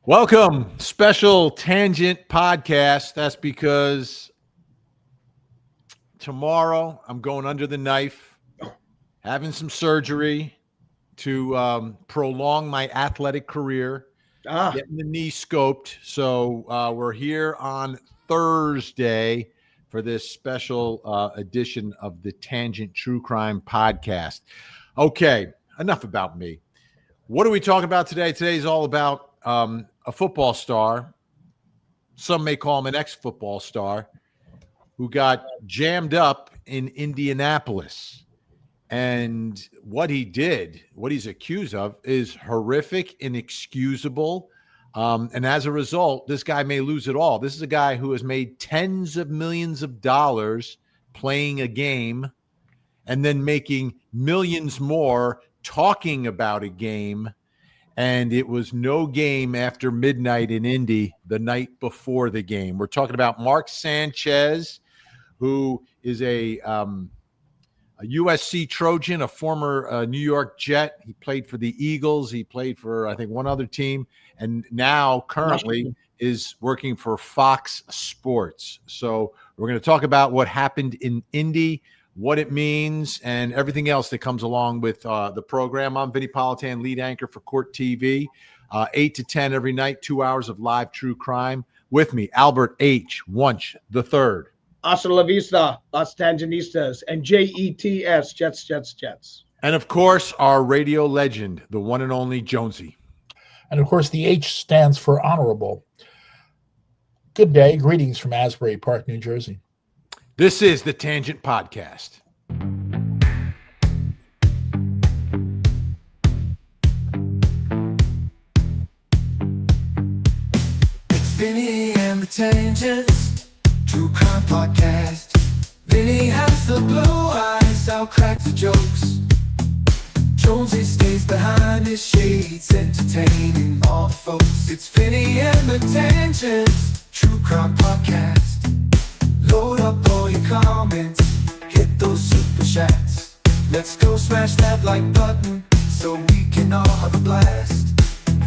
Welcome, special tangent podcast. That's because tomorrow I'm going under the knife, having some surgery to prolong my athletic career, getting the knee scoped. So we're here on Thursday for this special edition of the Tangent True Crime Podcast. Okay, enough about me. What are we talking about today? Today's all about a football star, some may call him an ex-football star, who got jammed up in Indianapolis. And what he did, what he's accused of, is horrific, inexcusable. And as a result, this guy may lose it all. This is a guy who has made tens of millions of dollars playing a game and then making millions more talking about a game. And it was no game after midnight in Indy the night before the game. We're talking about Mark Sanchez, who is a USC Trojan, a former New York Jet. He played for the Eagles. He played for, I think, one other team. And now currently is working for Fox Sports. So we're going to talk about what happened in Indy, what it means, and everything else that comes along with the program. I'm Vinny Politan, lead anchor for Court TV, 8 to 10 every night, 2 hours of live true crime. With me, Albert H. Wunsch III. Hasta la vista, Los Tangenistas, and JETS, Jets. And, of course, our radio legend, the one and only Jonesy. And, of course, the H stands for honorable. Good day. Greetings from Asbury Park, New Jersey. This is the Tangent Podcast. It's Vinny and the Tangents, True Crime Podcast. Vinny has the blue eyes, I'll crack the jokes. Jonesy stays behind his shades, entertaining all the folks. It's Vinny and the Tangents, True Crime Podcast. Load up all your comments, hit those super chats. Let's go smash that like button so we can all have a blast.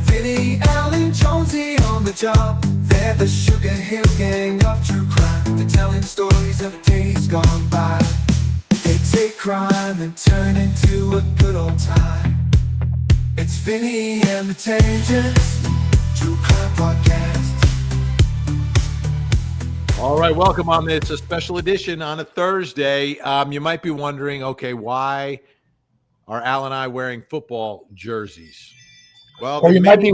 Vinny, Allen, Jonesy on the job. They're the Sugar Hill Gang of true crime. They're telling stories of days gone by. They take crime and turn into a good old time. It's Vinny and the Tangents, True Crime Podcast. All right, welcome on this. It's a special edition on a Thursday. You might be wondering, okay, why are Al and I wearing football jerseys? Well, or you might be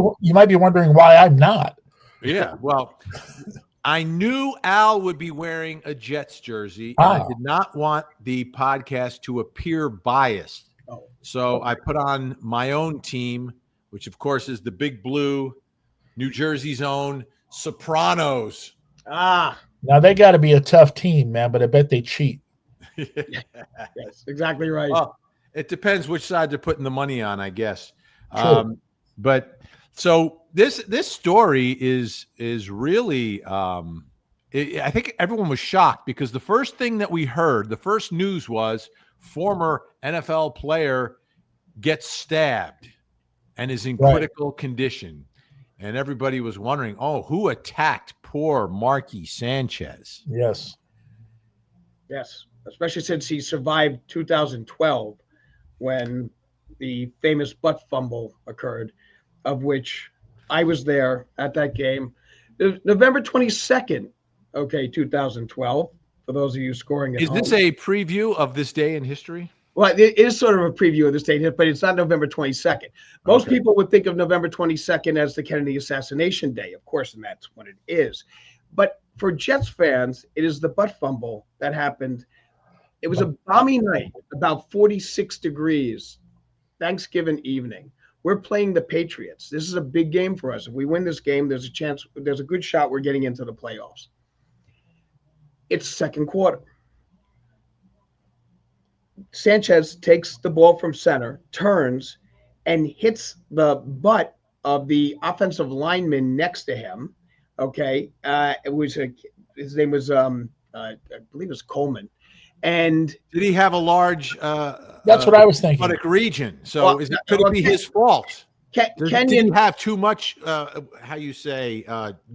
wondering why I'm not. Yeah, well, I knew Al would be wearing a Jets jersey. And I did not want the podcast to appear biased. So I put on my own team, which, of course, is the Big Blue, New Jersey's own Sopranos. Now, they got to be a tough team, man, but I bet they cheat. Yes, exactly right. Well, it depends which side they're putting the money on, I guess. True. But so this story is really I think everyone was shocked because the first thing that we heard, the first news was former NFL player gets stabbed and is in critical condition. And everybody was wondering, who attacked poor Marky Sanchez? Yes, especially since he survived 2012 when the famous butt fumble occurred, of which I was there at that game. November 22nd, 2012, for those of you scoring at home. Is this a preview of this day in history? Well, it is sort of a preview of this date, but it's not November 22nd. Most people would think of November 22nd as the Kennedy assassination day, of course, and that's what it is. But for Jets fans, it is the butt fumble that happened. It was a balmy night, about 46 degrees, Thanksgiving evening. We're playing the Patriots. This is a big game for us. If we win this game, there's a good shot we're getting into the playoffs. It's second quarter. Sanchez takes the ball from center, turns, and hits the butt of the offensive lineman next to him. It was his name was I believe it was Coleman. And did he have a large that's what I was thinking. region? So could it be his fault? Did Kenyon. you have too much, how you say,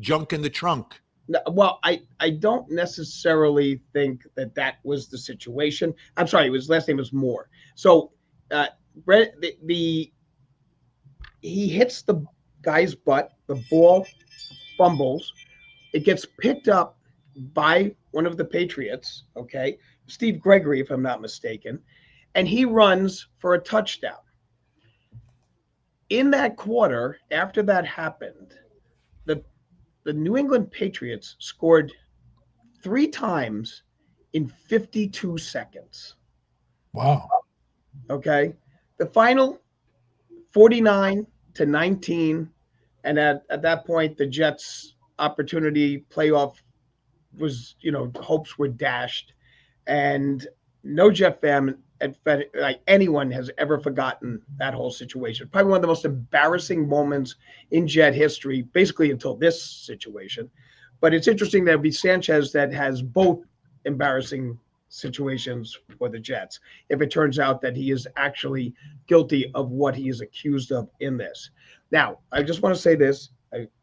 junk in the trunk? Well, I don't necessarily think that was the situation. I'm sorry, his last name was Moore. So, he hits the guy's butt. The ball fumbles. It gets picked up by one of the Patriots. Okay, Steve Gregory, if I'm not mistaken, and he runs for a touchdown. In that quarter, after that happened, the New England Patriots scored 3 times in 52 seconds. Wow. Okay. The final 49-19. And at that point, the Jets' opportunity playoff was, hopes were dashed. And no Jet fan, like anyone, has ever forgotten that whole situation. Probably one of the most embarrassing moments in Jet history, basically until this situation. But it's interesting that it'd be Sanchez that has both embarrassing situations for the Jets, if it turns out that he is actually guilty of what he is accused of in this. Now, I just want to say this: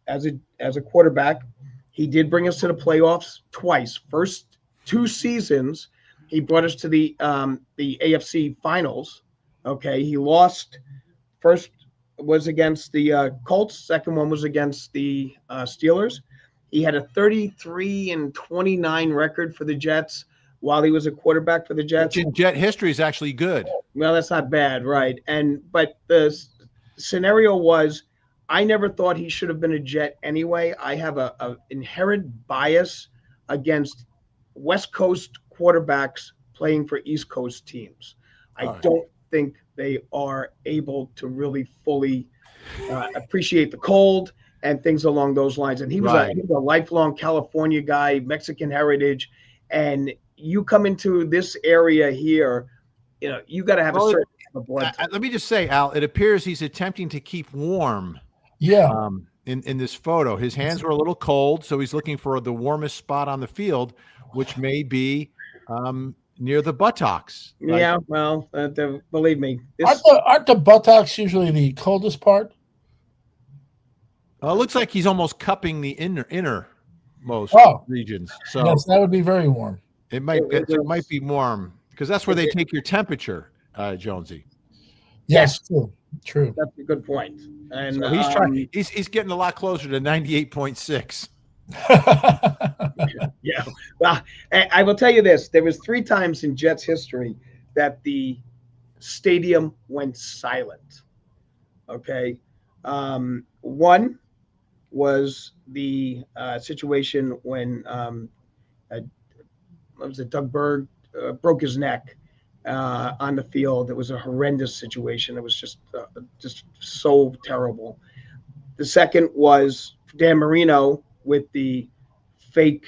as a quarterback, he did bring us to the playoffs twice. First 2 seasons, he brought us to the AFC Finals. Okay, he lost. First was against the Colts. Second one was against the Steelers. He had a 33-29 record for the Jets while he was a quarterback for the Jets. Which in Jet history is actually good. Well, that's not bad, right? But the scenario was, I never thought he should have been a Jet anyway. I have a inherent bias against West Coast quarterbacks playing for East Coast teams. I don't think they are able to really fully appreciate the cold and things along those lines. And he was a lifelong California guy, Mexican heritage. And you come into this area here, you got to have a certain blood. Let me just say, Al, it appears he's attempting to keep warm. Yeah. In this photo, his hands were a little cold, so he's looking for the warmest spot on the field, which may be near the buttocks. Yeah, well, believe me, aren't the buttocks usually the coldest part? It looks like he's almost cupping the innermost regions. So yes, that would be very warm. It might be warm because that's where they take your temperature, Jonesy. Yes, true. That's a good point. And so he's trying. He's getting a lot closer to 98.6. Yeah. Well, I will tell you this: there was 3 times in Jets history that the stadium went silent. Okay, one was the situation when what was it? Doug Berg broke his neck on the field. It was a horrendous situation. It was just so terrible. The second was Dan Marino with the fake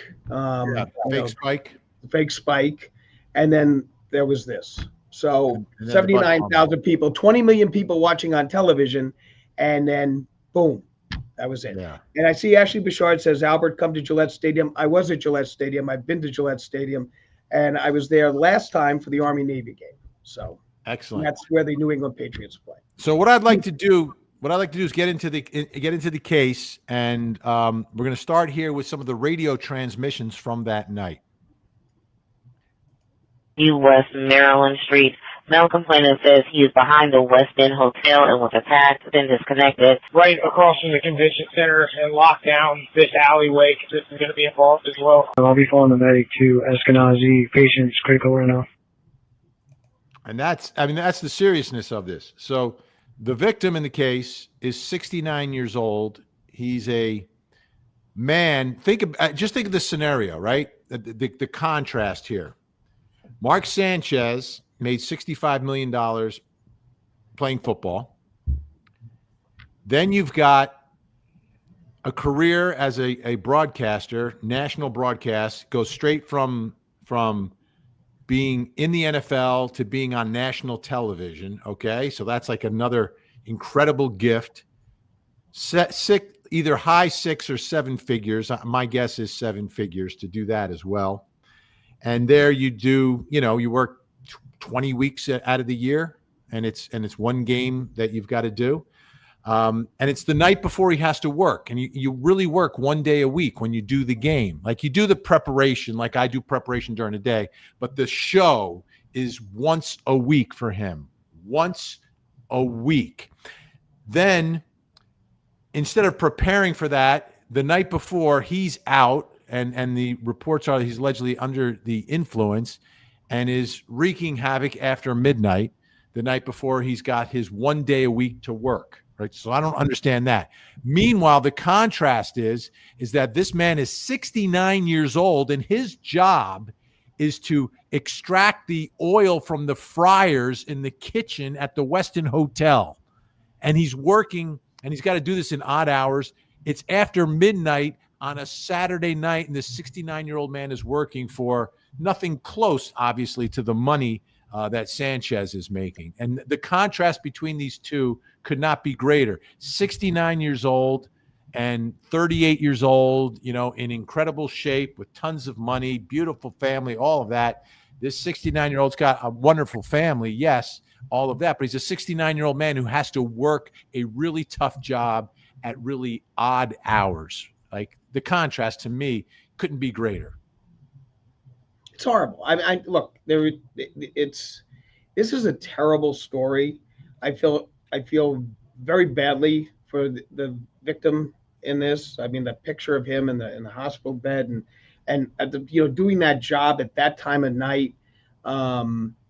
spike, and then there was this. So 79,000 people, 20 million people watching on television, and then boom, that was it. Yeah. And I see Ashley Bouchard says, Albert, come to Gillette Stadium. I was at Gillette Stadium. I've been to Gillette Stadium, and I was there last time for the Army-Navy game. So excellent. That's where the New England Patriots play. So what I'd like to do is get into the case, and we're going to start here with some of the radio transmissions from that night. West Maryland Street. Male complainant says he is behind the West End Hotel and was attacked, then disconnected. Right across from the convention center and lock down this alleyway because this is going to be involved as well. I'll be following the medic to Eskenazi. Patient's critical right now. And that's the seriousness of this. So the victim in the case is 69 years old. He's a man. Just think of the scenario, right? The contrast here. Mark Sanchez made $65 million playing football. Then you've got a career as a broadcaster, national broadcast, goes straight from being in the NFL to being on national television. Okay, so that's like another incredible gift. Either high 6 or 7 figures. My guess is 7 figures to do that as well. And there you work 20 weeks out of the year, and it's one game that you've got to do. And it's the night before he has to work. And you really work one day a week when you do the game. Like you do the preparation, like I do preparation during the day. But the show is once a week for him. Once a week. Then, instead of preparing for that, the night before he's out, and the reports are he's allegedly under the influence and is wreaking havoc after midnight the night before he's got his 1 day a week to work, right? So I don't understand that. Meanwhile, the contrast is that this man is 69 years old and his job is to extract the oil from the fryers in the kitchen at the Westin Hotel. And he's working, and he's got to do this in odd hours. It's after midnight on a Saturday night, and this 69-year-old man is working for nothing close, obviously, to the money that Sanchez is making. And the contrast between these two could not be greater. 69 years old and 38 years old, in incredible shape with tons of money, beautiful family, all of that. This 69-year-old's got a wonderful family, yes, all of that, but he's a 69-year-old man who has to work a really tough job at really odd hours. Like, the contrast to me couldn't be greater. It's horrible. I look, this is a terrible story. I feel very badly for the victim in this. I mean, the picture of him in the hospital bed and at the, doing that job at that time of night,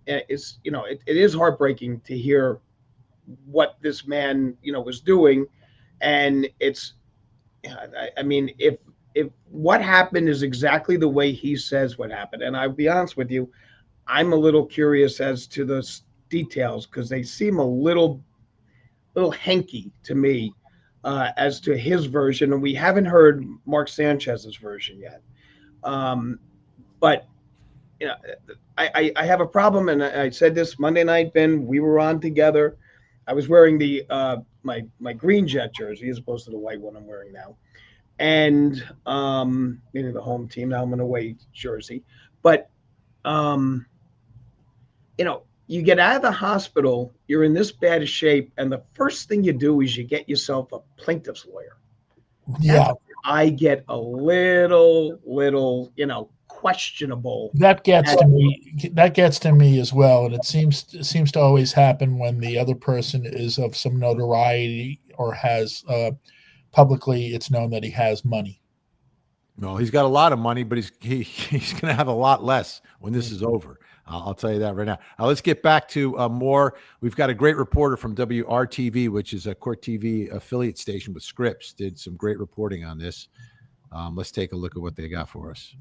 it's, it is heartbreaking to hear what this man, was doing. And it's, I mean, if what happened is exactly the way he says what happened, and I'll be honest with you, I'm a little curious as to the details because they seem a little hanky to me as to his version, and we haven't heard Mark Sanchez's version yet. But I have a problem, and I said this Monday night, Ben. We were on together. I was wearing the my green Jet jersey as opposed to the white one I'm wearing now, and meaning the home team. Now I'm in a away jersey, but you get out of the hospital, you're in this bad shape, and the first thing you do is you get yourself a plaintiff's lawyer. Yeah, I get a little, questionable. That gets to me. That gets to me as well, and it seems to always happen when the other person is of some notoriety or has publicly. It's known that he has money. No, he's got a lot of money, but he's going to have a lot less when this is over. I'll tell you that right now. Let's get back to more. We've got a great reporter from WRTV, which is a Court TV affiliate station with Scripps, did some great reporting on this. Let's take a look at what they got for us.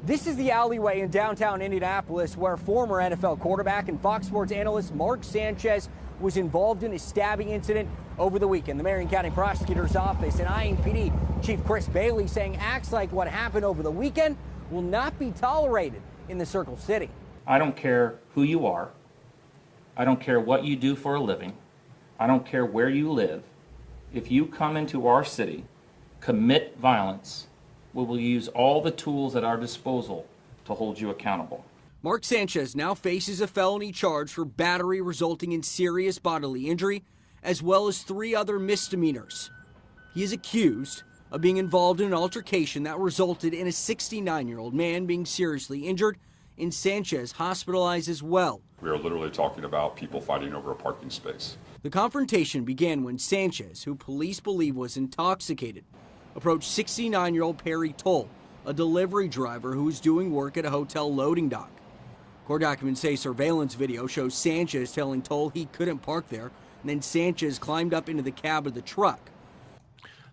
This is the alleyway in downtown Indianapolis where former NFL quarterback and Fox Sports analyst Mark Sanchez was involved in a stabbing incident over the weekend. The Marion County Prosecutor's Office and INPD Chief Chris Bailey saying acts like what happened over the weekend will not be tolerated in the Circle City. I don't care who you are. I don't care what you do for a living. I don't care where you live. If you come into our city, commit violence, we will use all the tools at our disposal to hold you accountable. Mark Sanchez now faces a felony charge for battery resulting in serious bodily injury, as well as 3 other misdemeanors. He is accused of being involved in an altercation that resulted in a 69-year-old man being seriously injured, and Sanchez hospitalized as well. We are literally talking about people fighting over a parking space. The confrontation began when Sanchez, who police believe was intoxicated, approached 69-year-old Perry Toll, a delivery driver who was doing work at a hotel loading dock. Court documents say surveillance video shows Sanchez telling Toll he couldn't park there, and then Sanchez climbed up into the cab of the truck.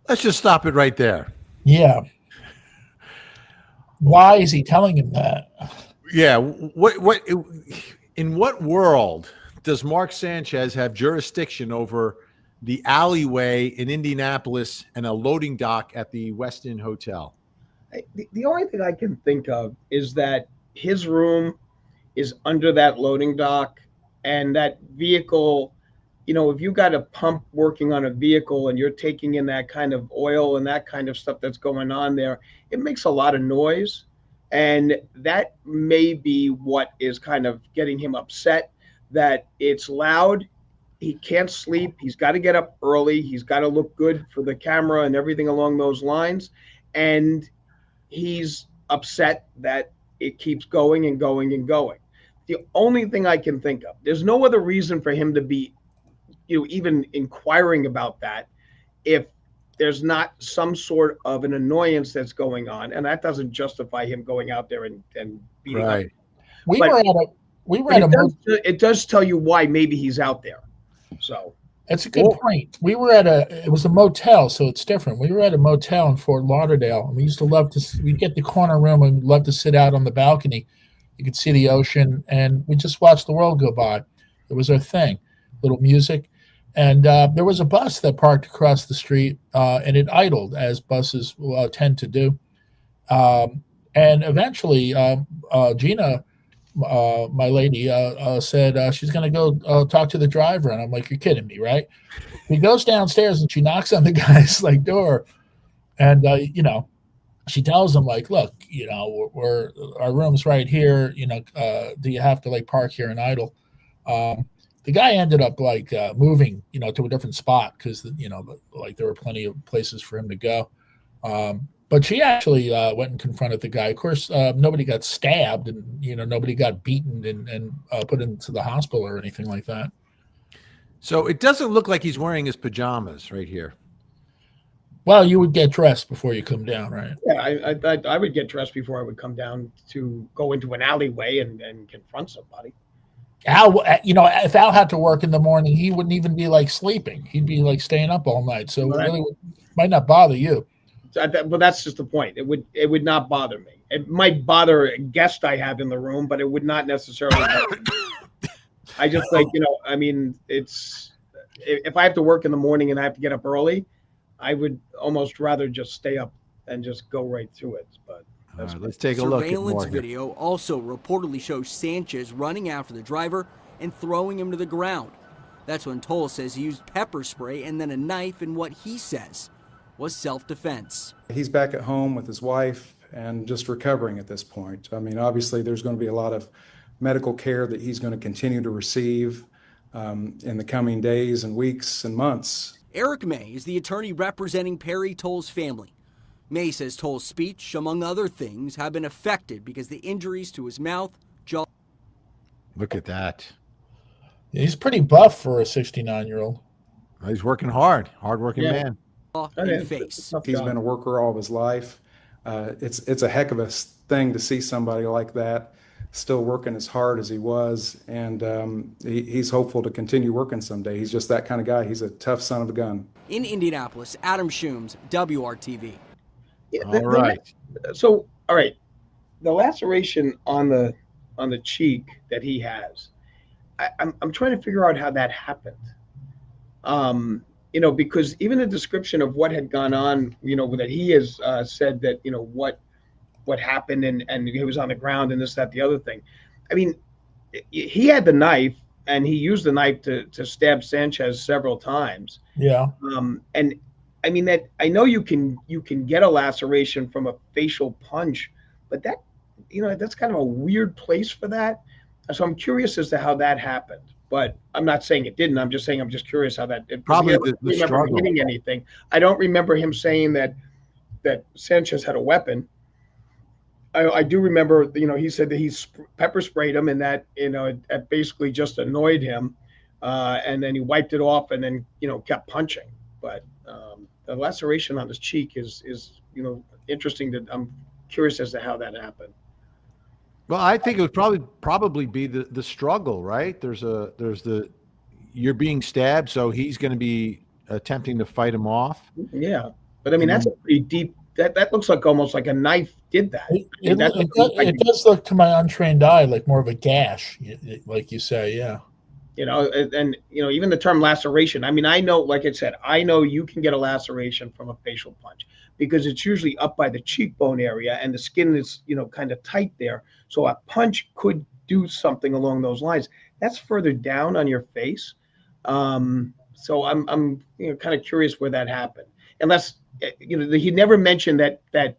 Let's just stop it right there. Yeah. Why is he telling him that? Yeah. What in what world does Mark Sanchez have jurisdiction over the alleyway in Indianapolis and a loading dock at the Westin Hotel? The only thing I can think of is that his room is under that loading dock, and that vehicle, if you got a pump working on a vehicle and you're taking in that kind of oil and that kind of stuff that's going on there, it makes a lot of noise. And that may be what is kind of getting him upset, that it's loud he can't sleep. He's got to get up early. He's got to look good for the camera and everything along those lines. And he's upset that it keeps going and going and going. The only thing I can think of, there's no other reason for him to be, even inquiring about that if there's not some sort of an annoyance that's going on. And that doesn't justify him going out there and beating up. It does tell you why maybe he's out there. So that's a good point. We were at it was a motel, so it's different. We were at a motel in Fort Lauderdale, and we used to love to, we'd get the corner room and we'd love to sit out on the balcony. You could see the ocean, and we just watched the world go by. It was our thing, little music. And there was a bus that parked across the street, and it idled, as buses tend to do. And eventually, Gina, my lady, said she's going to go talk to the driver. And I'm like, you're kidding me, right? He goes downstairs, and she knocks on the guy's door. And, she tells him, like, look, we're our room's right here. Do you have to, park here and idle? The guy ended up moving, to a different spot because, there were plenty of places for him to go. But she actually went and confronted the guy. Of course, nobody got stabbed and, nobody got beaten and put into the hospital or anything like that. So it doesn't look like he's wearing his pajamas right here. Well, you would get dressed before you come down, right? Yeah, I would get dressed before I would come down to go into an alleyway and confront somebody. Al, if Al had to work in the morning, he wouldn't even be sleeping. He'd be staying up all night. So it really might not bother you. But that's just the point. It would not bother me. It might bother a guest I have in the room, but it would not necessarily bother me. I just it's if I have to work in the morning and I have to get up early, I would almost rather just stay up and just go right through it. But let's take a look at more. Surveillance video also reportedly shows Sanchez running after the driver and throwing him to the ground. That's when Toll says he used pepper spray and then a knife in what he says was self-defense. He's back at home with his wife and just recovering at this point. Obviously there's going to be a lot of medical care that he's going to continue to receive in the coming days and weeks and months. Eric May is the attorney representing Perry Toll's family. May says Toll's speech, among other things, have been affected because the injuries to his mouth, jaw. Look at that. He's pretty buff for a 69-year-old. He's working hard. Hard-working man. And face. He's been a worker all of his life. It's a heck of a thing to see somebody like that still working as hard as he was, and he's hopeful to continue working someday. He's just that kind of guy. He's a tough son of a gun. In Indianapolis, Adam Shooms, WRTV. All right. The laceration on the cheek that he has, I'm trying to figure out how that happened. Because even the description of what had gone on, that he has said that, what happened and he was on the ground and this, that, the other thing. He had the knife and he used the knife to stab Sanchez several times. Yeah. And that I know you can get a laceration from a facial punch, but that, that's kind of a weird place for that. So I'm curious as to how that happened. But I'm not saying it didn't. I'm just saying I'm just curious how that. Probably I don't remember hitting anything. I don't remember him saying that Sanchez had a weapon. I do remember, he said that he pepper sprayed him and that, it basically just annoyed him. And then he wiped it off and then, kept punching. But the laceration on his cheek is interesting. I'm curious as to how that happened. Well, I think it would probably be the struggle, right? You're being stabbed, so he's going to be attempting to fight him off. Yeah, but that's a pretty deep. That looks like almost like a knife did that. It does look to my untrained eye like more of a gash, like you say, yeah. And even the term laceration. I know, like I said, I know you can get a laceration from a facial punch because it's usually up by the cheekbone area and the skin is, kind of tight there. So a punch could do something along those lines. That's further down on your face. So I'm kind of curious where that happened. Unless, he never mentioned that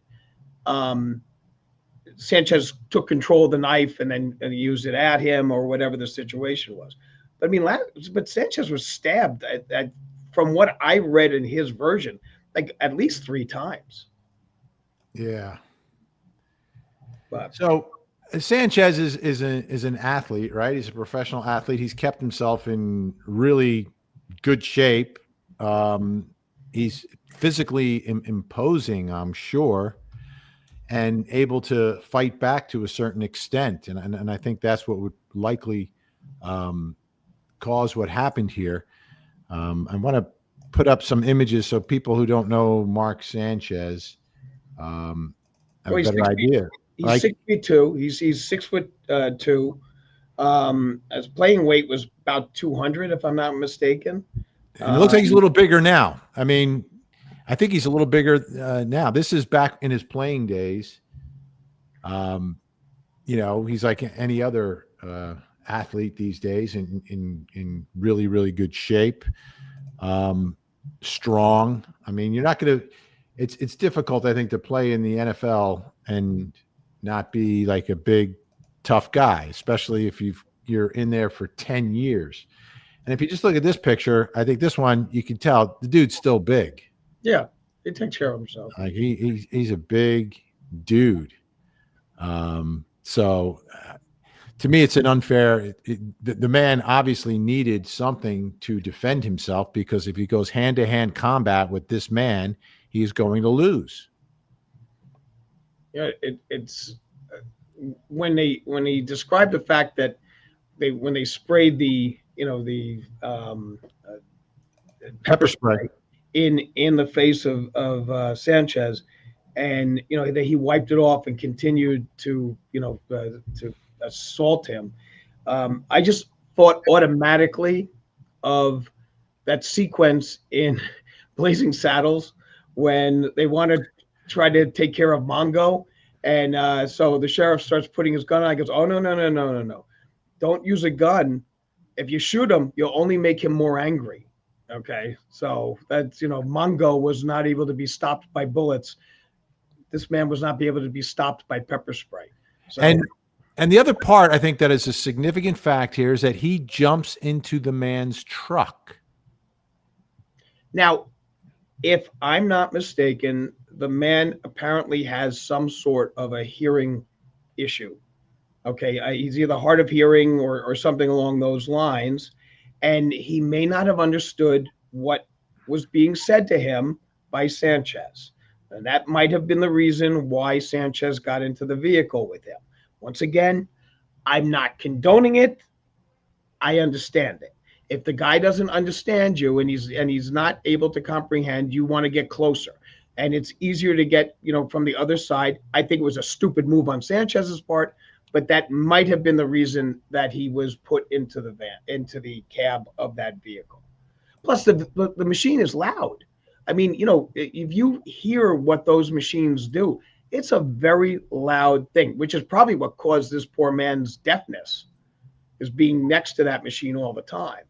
Sanchez took control of the knife and then used it at him or whatever the situation was. I mean, but Sanchez was stabbed from what I read in his version, like at least 3 times. Yeah. But so Sanchez is an athlete, right? He's a professional athlete. He's kept himself in really good shape. He's physically imposing, I'm sure, and able to fight back to a certain extent. And I think that's what would likely cause what happened here. I want to put up some images so people who don't know Mark Sanchez have a better idea. He's 6'2". He's 6'2". His playing weight was about 200, if I'm not mistaken. And it looks like he's a little bigger now. I mean, I think he's a little bigger now. This is back in his playing days. He's like any other athlete these days, in really, really good shape. Strong. I mean, you're not going to. It's difficult, I think, to play in the NFL and not be like a big, tough guy, especially if you're in there for 10 years. And if you just look at this picture, I think this one, you can tell the dude's still big. Yeah, he takes care of himself. Like he's a big dude. So to me, it's an unfair. The man obviously needed something to defend himself, because if he goes hand-to-hand combat with this man, he is going to lose. Yeah, it's when he described the fact that when they sprayed the Pepper spray in the face of Sanchez, and that he wiped it off and continued to assault him. I just thought automatically of that sequence in Blazing Saddles when they want to try to take care of Mongo, and so the sheriff starts putting his gun on. He goes, "Oh no! Don't use a gun. If you shoot him, you'll only make him more angry." Okay, so that's Mongo was not able to be stopped by bullets. This man was not able to be stopped by pepper spray. So, and the other part, I think, that is a significant fact here is that he jumps into the man's truck. Now, if I'm not mistaken, the man apparently has some sort of a hearing issue. Okay, he's either hard of hearing or something along those lines, and he may not have understood what was being said to him by Sanchez. And that might have been the reason why Sanchez got into the vehicle with him. Once again, I'm not condoning it. I understand it. If the guy doesn't understand you and he's not able to comprehend, you want to get closer. And it's easier to get, from the other side. I think it was a stupid move on Sanchez's part, but that might have been the reason that he was put into the cab of that vehicle. Plus, the machine is loud. I mean, if you hear what those machines do, it's a very loud thing, which is probably what caused this poor man's deafness, is being next to that machine all the time.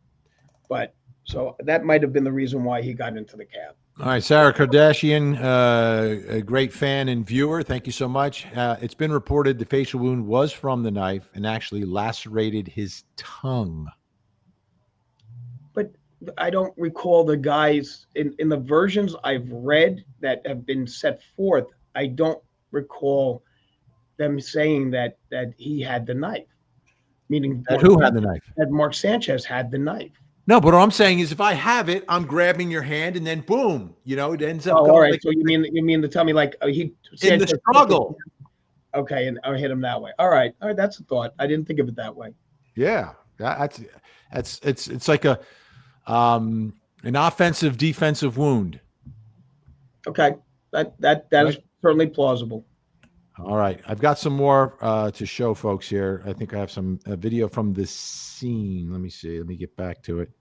But so that might have been the reason why he got into the cab. All right, Sarah Kardashian, a great fan and viewer. Thank you so much. It's been reported the facial wound was from the knife and actually lacerated his tongue. But I don't recall the guys in the versions I've read that have been set forth. I don't recall them saying that he had the knife. Meaning who had the knife? That Mark Sanchez had the knife. No, but what I'm saying is, if I have it, I'm grabbing your hand, and then boom, it ends up. Oh, all right. So you mean to tell me like he in the struggle? Okay, and I hit him that way. All right. That's a thought. I didn't think of it that way. Yeah, it's like a an offensive defensive wound. Okay, that is certainly plausible. All right, I've got some more to show folks here. I think I have some video from the scene. Let me see. Let me get back to it.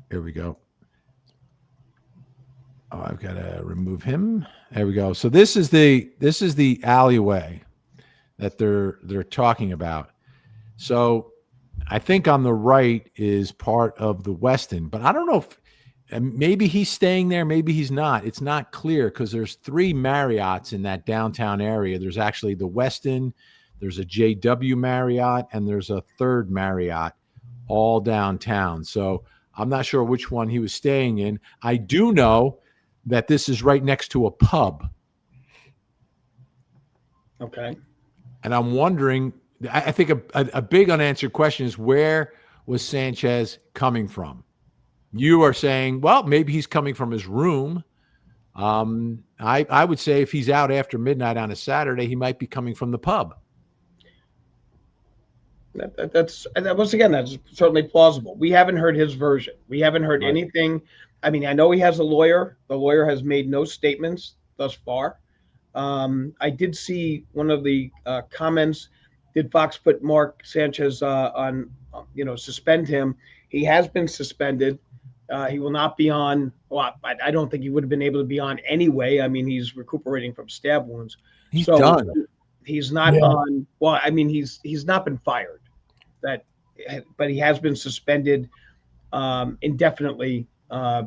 Here we go. Oh, I've got to remove him. There we go. So this is the alleyway that they're talking about. So I think on the right is part of the Westin, but I don't know if maybe he's staying there, maybe he's not. It's not clear because there's 3 Marriotts in that downtown area. There's actually the Westin, there's a JW Marriott, and there's a 3rd Marriott, all downtown. So I'm not sure which one he was staying in. I do know that this is right next to a pub. Okay. And I'm wondering, I think a big unanswered question is, where was Sanchez coming from? You are saying, well, maybe he's coming from his room. I would say if he's out after midnight on a Saturday, he might be coming from the pub. That's once again, that's certainly plausible. We haven't heard his version. We haven't heard anything. I mean, I know he has a lawyer. The lawyer has made no statements thus far. I did see one of the comments. Did Fox put Mark Sanchez on, suspend him? He has been suspended. He will not be on. Well, I don't think he would have been able to be on anyway. I mean, he's recuperating from stab wounds. He's done. He's not on. Well, I mean, he's not been fired. But he has been suspended indefinitely,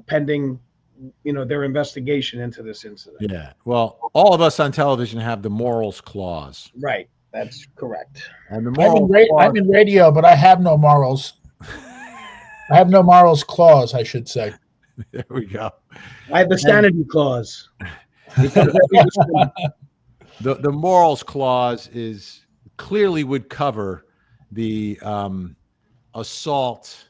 pending, their investigation into this incident. Yeah. Well, all of us on television have the morals clause. Right. That's correct. And the morals I'm in radio, but I have no morals. I have no morals clause, I should say. There we go. I have the sanity clause. The morals clause is clearly would cover the assault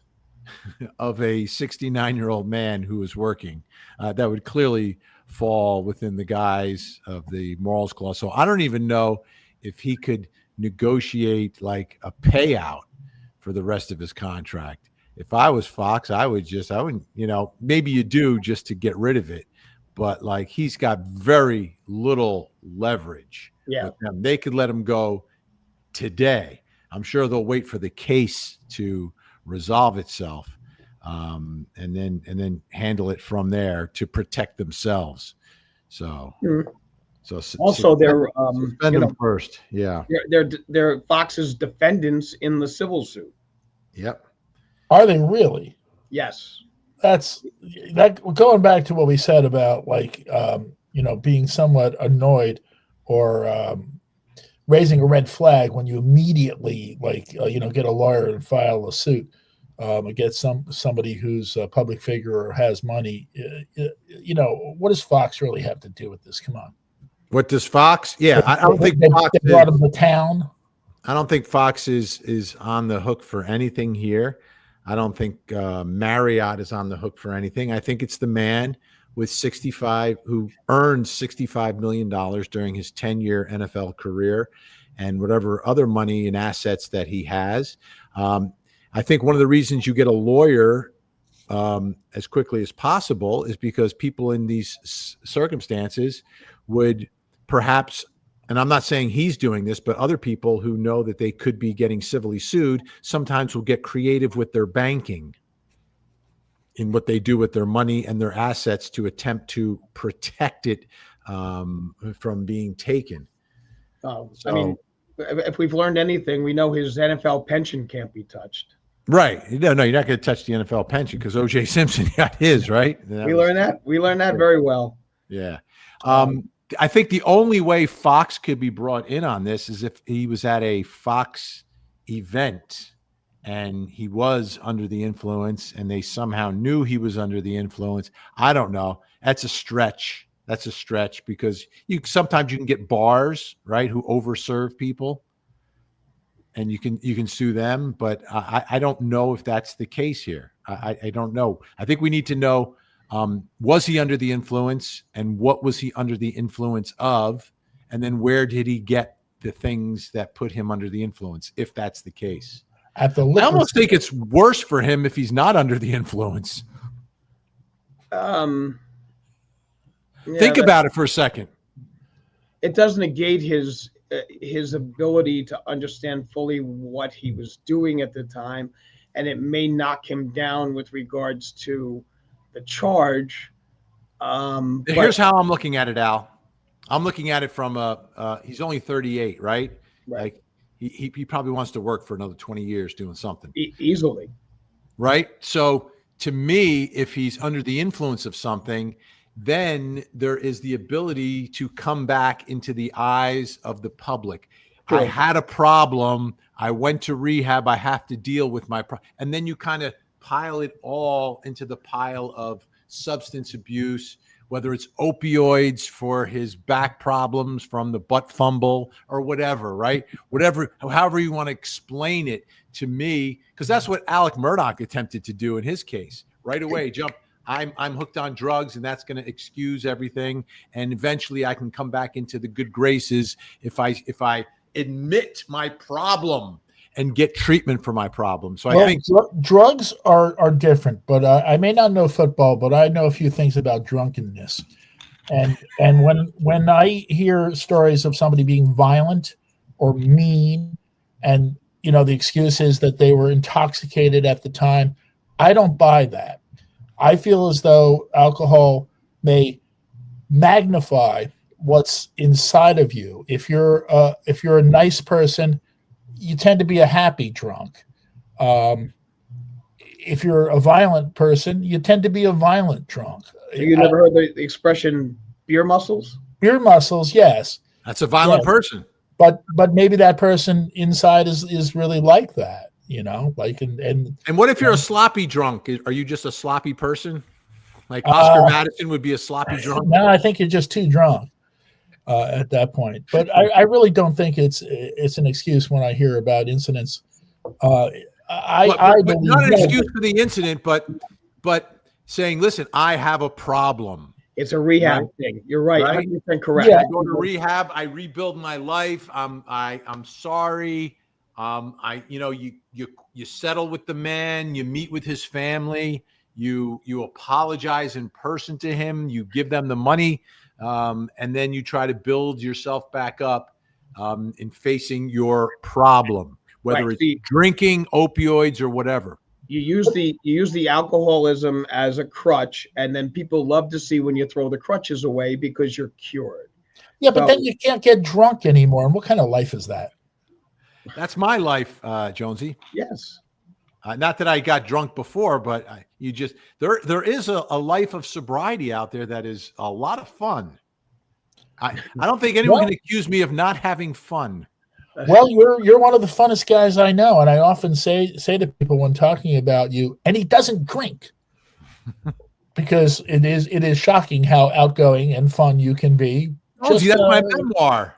of a 69-year-old man who was working. That would clearly fall within the guise of the morals clause. So I don't even know if he could negotiate like a payout for the rest of his contract. If I was Fox, I wouldn't, maybe you do just to get rid of it, but like he's got very little leverage. Yeah. With them. They could let him go today. I'm sure they'll wait for the case to resolve itself, and then handle it from there to protect themselves. So, also they're suspend them first. Yeah, they're Fox's defendants in the civil suit. Yep. Are they really? Yes. That's going back to what we said about being somewhat annoyed or raising a red flag when you immediately get a lawyer and file a suit against somebody who's a public figure or has money. What does Fox really have to do with this? Come on. What does Fox? Yeah, I don't think Fox brought him to town. I don't think Fox is on the hook for anything here. I don't think Marriott is on the hook for anything. I think it's the man with who earned $65 million during his 10-year NFL career and whatever other money and assets that he has. I think one of the reasons you get a lawyer as quickly as possible is because people in these circumstances would perhaps, and I'm not saying he's doing this, but other people who know that they could be getting civilly sued sometimes will get creative with their banking in what they do with their money and their assets to attempt to protect it from being taken. I mean, if we've learned anything, we know his NFL pension can't be touched. Right. No, you're not going to touch the NFL pension because O.J. Simpson got his, right? We learned that very well. Yeah. I think the only way Fox could be brought in on this is if he was at a Fox event and he was under the influence and they somehow knew he was under the influence. I don't know. That's a stretch. Because sometimes you can get bars, right, who overserve people and you can sue them. But I don't know if that's the case here. I don't know. I think we need to know, was he under the influence and what was he under the influence of? And then where did he get the things that put him under the influence, if that's the case? I almost think it's worse for him if he's not under the influence. Think about it for a second. It does negate his ability to understand fully what he was doing at the time, and it may knock him down with regards to the charge. Here's how I'm looking at it, Al. I'm looking at it from he's only 38, right? Like he probably wants to work for another 20 years doing something. Easily. Right? So to me, if he's under the influence of something, then there is the ability to come back into the eyes of the public. I True. had a problem. I went to rehab. I have to deal with my problem. And then you kind of pile it all into the pile of substance abuse, whether it's opioids for his back problems from the butt fumble or whatever, right? Whatever, however you want to explain it to me, because that's what Alec Murdoch attempted to do in his case. Right away, jump. I'm hooked on drugs, and that's going to excuse everything. And eventually, I can come back into the good graces if I admit my problem and get treatment for my problem. So I think drugs are different, but I may not know football, but I know a few things about drunkenness. And when I hear stories of somebody being violent or mean, and the excuse is that they were intoxicated at the time, I don't buy that. I feel as though alcohol may magnify what's inside of you. If you're a nice person, you tend to be a happy drunk. If you're a violent person, you tend to be a violent drunk. You never heard the expression beer muscles? Beer muscles, yes. That's a violent person. But maybe that person inside is really like that, like and what if you're a sloppy drunk? Are you just a sloppy person? Like Oscar Madison would be a sloppy drunk? No, I think you're just too drunk at that point. But I really don't think it's an excuse when I hear about incidents. But not an excuse for the incident, but saying, listen, I have a problem. It's a rehab thing. You're right. 100% correct. Yeah. I go to rehab. I rebuild my life. I'm sorry. You settle with the man. You meet with his family. You apologize in person to him. You give them the money, and then you try to build yourself back up in facing your problem, whether it's drinking, opioids, or whatever. You use the alcoholism as a crutch, and then people love to see when you throw the crutches away because you're cured. Yeah, but then you can't get drunk anymore. And what kind of life is that? That's my life, Jonesy. Yes. Not that I got drunk before, but there is a life of sobriety out there that is a lot of fun. I don't think anyone can accuse me of not having fun. Well, you're one of the funnest guys I know, and I often say to people when talking about you, and he doesn't drink, because it is shocking how outgoing and fun you can be. Oh, that's my memoir. ...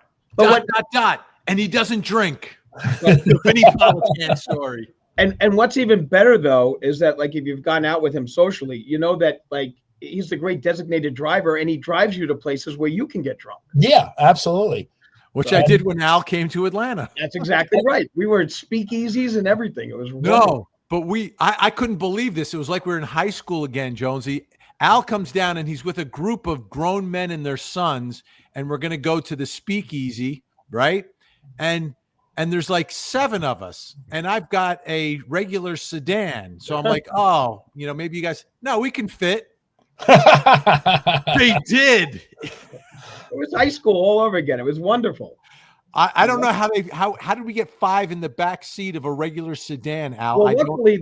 And he doesn't drink. The Vinny Politan story. And what's even better though is that, like, if you've gone out with him socially, you know that, like, he's the great designated driver, and he drives you to places where you can get drunk. Yeah, absolutely. Which I did when Al came to Atlanta. That's exactly right. We were at speakeasies and everything. It was wonderful. But I couldn't believe this. It was like we were in high school again, Jonesy. Al comes down and he's with a group of grown men and their sons, and we're going to go to the speakeasy, right? And there's like 7 of us, and I've got a regular sedan. So I'm like, oh, maybe you guys, no, we can fit. They did. It was high school all over again. It was wonderful. I don't know how did we get 5 in the back seat of a regular sedan, Al? Well, luckily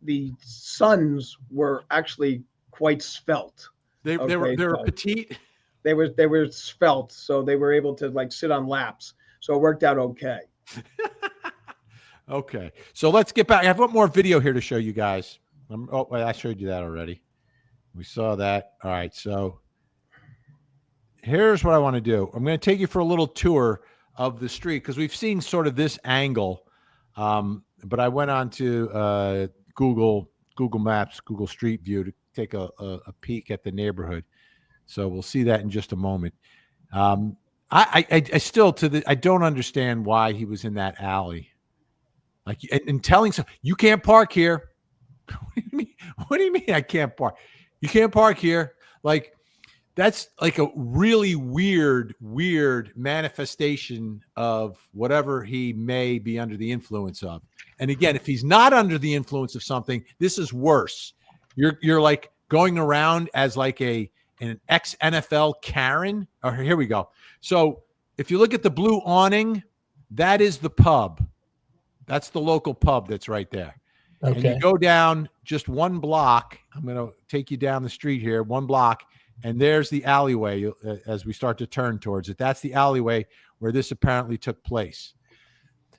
the sons were actually quite svelte. They were petite. They were svelte, so they were able to, like, sit on laps. So it worked out okay. Okay, so let's get back. I have one more video here to show you guys. I showed you that already. We saw that. All right, so here's what I want to do. I'm going to take you for a little tour of the street, because we've seen sort of this angle, but I went on to Google Maps, Google Street View, to take a peek at the neighborhood. So we'll see that in just a moment. I still I don't understand why he was in that alley, like, and telling some, you can't park here. What do you mean I can't park? You can't park here. Like, that's like a really weird manifestation of whatever he may be under the influence of. And again, if he's not under the influence of something, this is worse. You're like going around as like an ex-NFL Karen. Oh, here we go. So if you look at the blue awning, that is the pub. That's the local pub that's right there. And Okay. you go down just one block. I'm going to take you down the street here, one block, and there's the alleyway as we start to turn towards it. That's the alleyway where this apparently took place.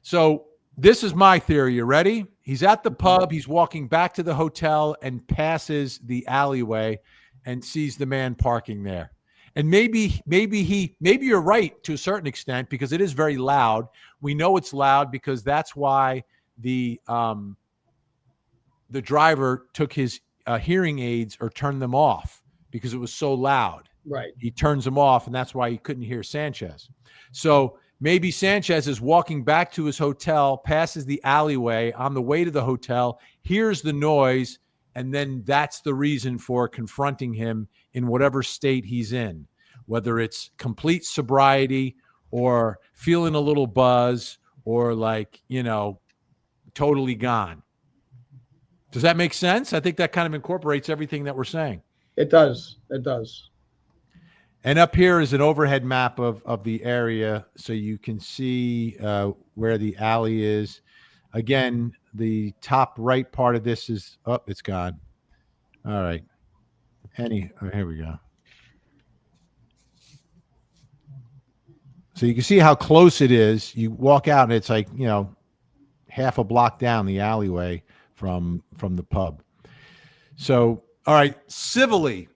So this is my theory. You ready? He's at the pub. He's walking back to the hotel and passes the alleyway and sees the man parking there. And maybe you're right to a certain extent, because it is very loud. We know it's loud because that's why the driver took his hearing aids or turned them off, because it was so loud. Right. He turns them off, and that's why he couldn't hear Sanchez. So maybe Sanchez is walking back to his hotel, passes the alleyway on the way to the hotel, hears the noise, and then that's the reason for confronting him in whatever state he's in, whether it's complete sobriety or feeling a little buzz or totally gone. Does that make sense? I think that kind of incorporates everything that we're saying. It does. It does. And up here is an overhead map of the area, so you can see where the alley is. Again, the top right part of this is it's gone. All right. Here we go. So you can see how close it is. You walk out, and it's like half a block down the alleyway from the pub. So, all right, civilly,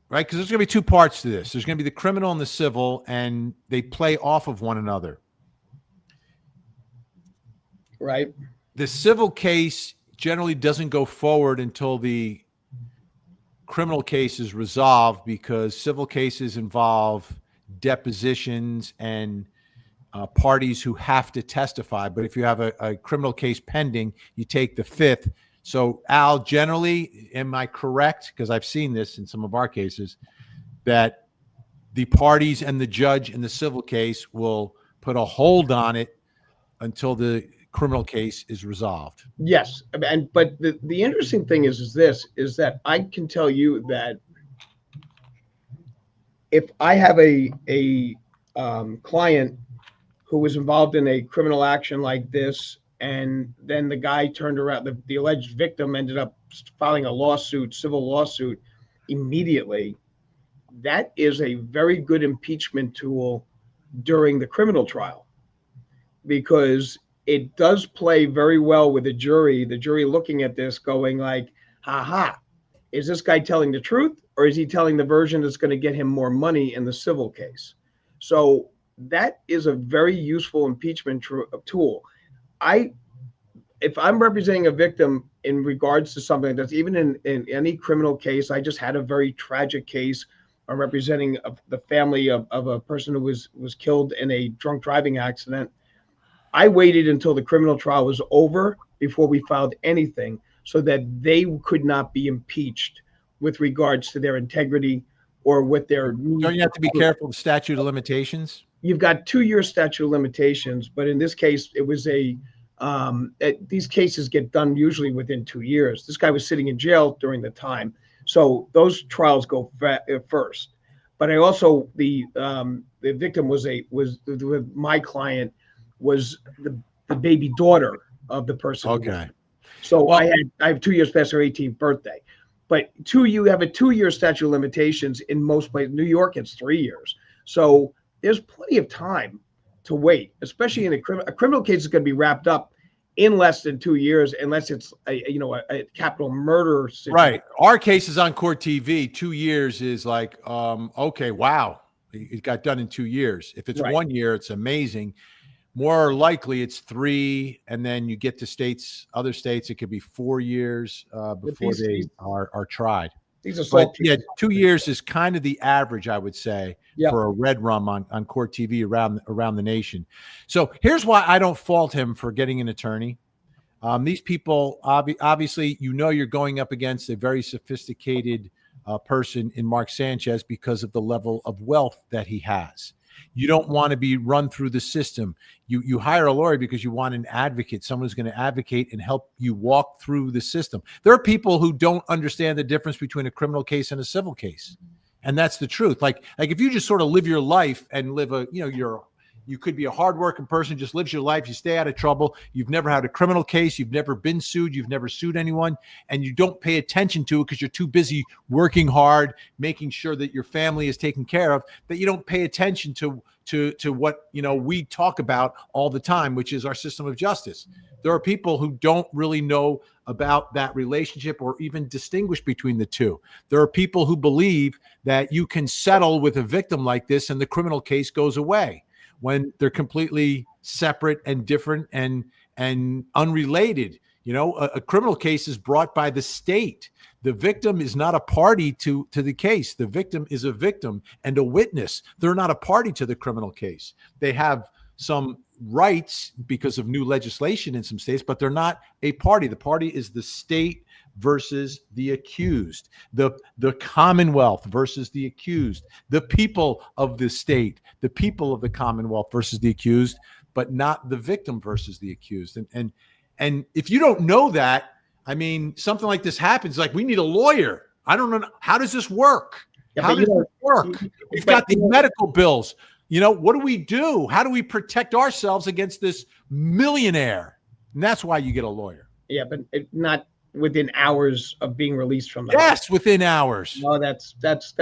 right? Because there's going to be two parts to this. There's going to be the criminal and the civil, and they play off of one another. Right. The civil case generally doesn't go forward until the criminal case is resolved, because civil cases involve depositions and parties who have to testify. But if you have a criminal case pending, you take the fifth. So, Al, generally, am I correct? Because I've seen this in some of our cases, that the parties and the judge in the civil case will put a hold on it until the criminal case is resolved. Yes. But the interesting thing is that I can tell you that if I have a client who was involved in a criminal action like this, and then the guy turned around, the alleged victim ended up filing a civil lawsuit immediately, that is a very good impeachment tool during the criminal trial, because it does play very well with the jury looking at this going like, ha, is this guy telling the truth, or is he telling the version that's going to get him more money in the civil case? So that is a very useful impeachment tool. If I'm representing a victim in regards to something that's even in any criminal case, I just had a very tragic case. I'm representing the family of a person who was killed in a drunk driving accident. I waited until the criminal trial was over before we filed anything, so that they could not be impeached with regards to their integrity or with their. Don't you have to be careful of the statute of limitations? You've got 2-year statute of limitations, but in this case, it was these cases get done usually within 2 years. This guy was sitting in jail during the time, so those trials go first. But I also the victim was my client was the baby daughter of the person. Okay. So I have 2 years past her 18th birthday, but you have a 2-year statute of limitations in most places. New York, it's 3 years. So there's plenty of time to wait, especially in a criminal case is going to be wrapped up in less than 2 years, unless it's a capital murder situation. Right. Our cases on Court TV, 2 years is like, okay, wow, it got done in 2 years. If it's 1 year, it's amazing. More likely it's 3, and then you get to other states, it could be 4 years before they are tried. These are 2 years is kind of the average, I would say, for a red rum on Court TV around the nation. So here's why I don't fault him for getting an attorney. These people, obviously, you're going up against a very sophisticated person in Mark Sanchez because of the level of wealth that he has. You don't want to be run through the system. You hire a lawyer because you want an advocate, someone who's going to advocate and help you walk through the system. There are people who don't understand the difference between a criminal case and a civil case. And that's the truth. Like if you just sort of live your life and live You could be a hardworking person, just lives your life. You stay out of trouble. You've never had a criminal case. You've never been sued. You've never sued anyone. And you don't pay attention to it because you're too busy working hard, making sure that your family is taken care of, that you don't pay attention to what, we talk about all the time, which is our system of justice. There are people who don't really know about that relationship or even distinguish between the two. There are people who believe that you can settle with a victim like this and the criminal case goes away, when they're completely separate and different and unrelated. A criminal case is brought by the state. The victim is not a party to the case. The victim is a victim and a witness. They're not a party to the criminal case. They have some rights because of new legislation in some states, but they're not a party. The party is the state versus the accused, the Commonwealth versus the accused, the people of the state, the people of the Commonwealth versus the accused, but not the victim versus the accused. And if you don't know that, I mean, something like this happens, like we need a lawyer. I don't know. How does this work? How does it work? We've got these medical bills. What do we do? How do we protect ourselves against this millionaire? And that's why you get a lawyer. Yeah, but not within hours of being released from the house. Within hours. No, that's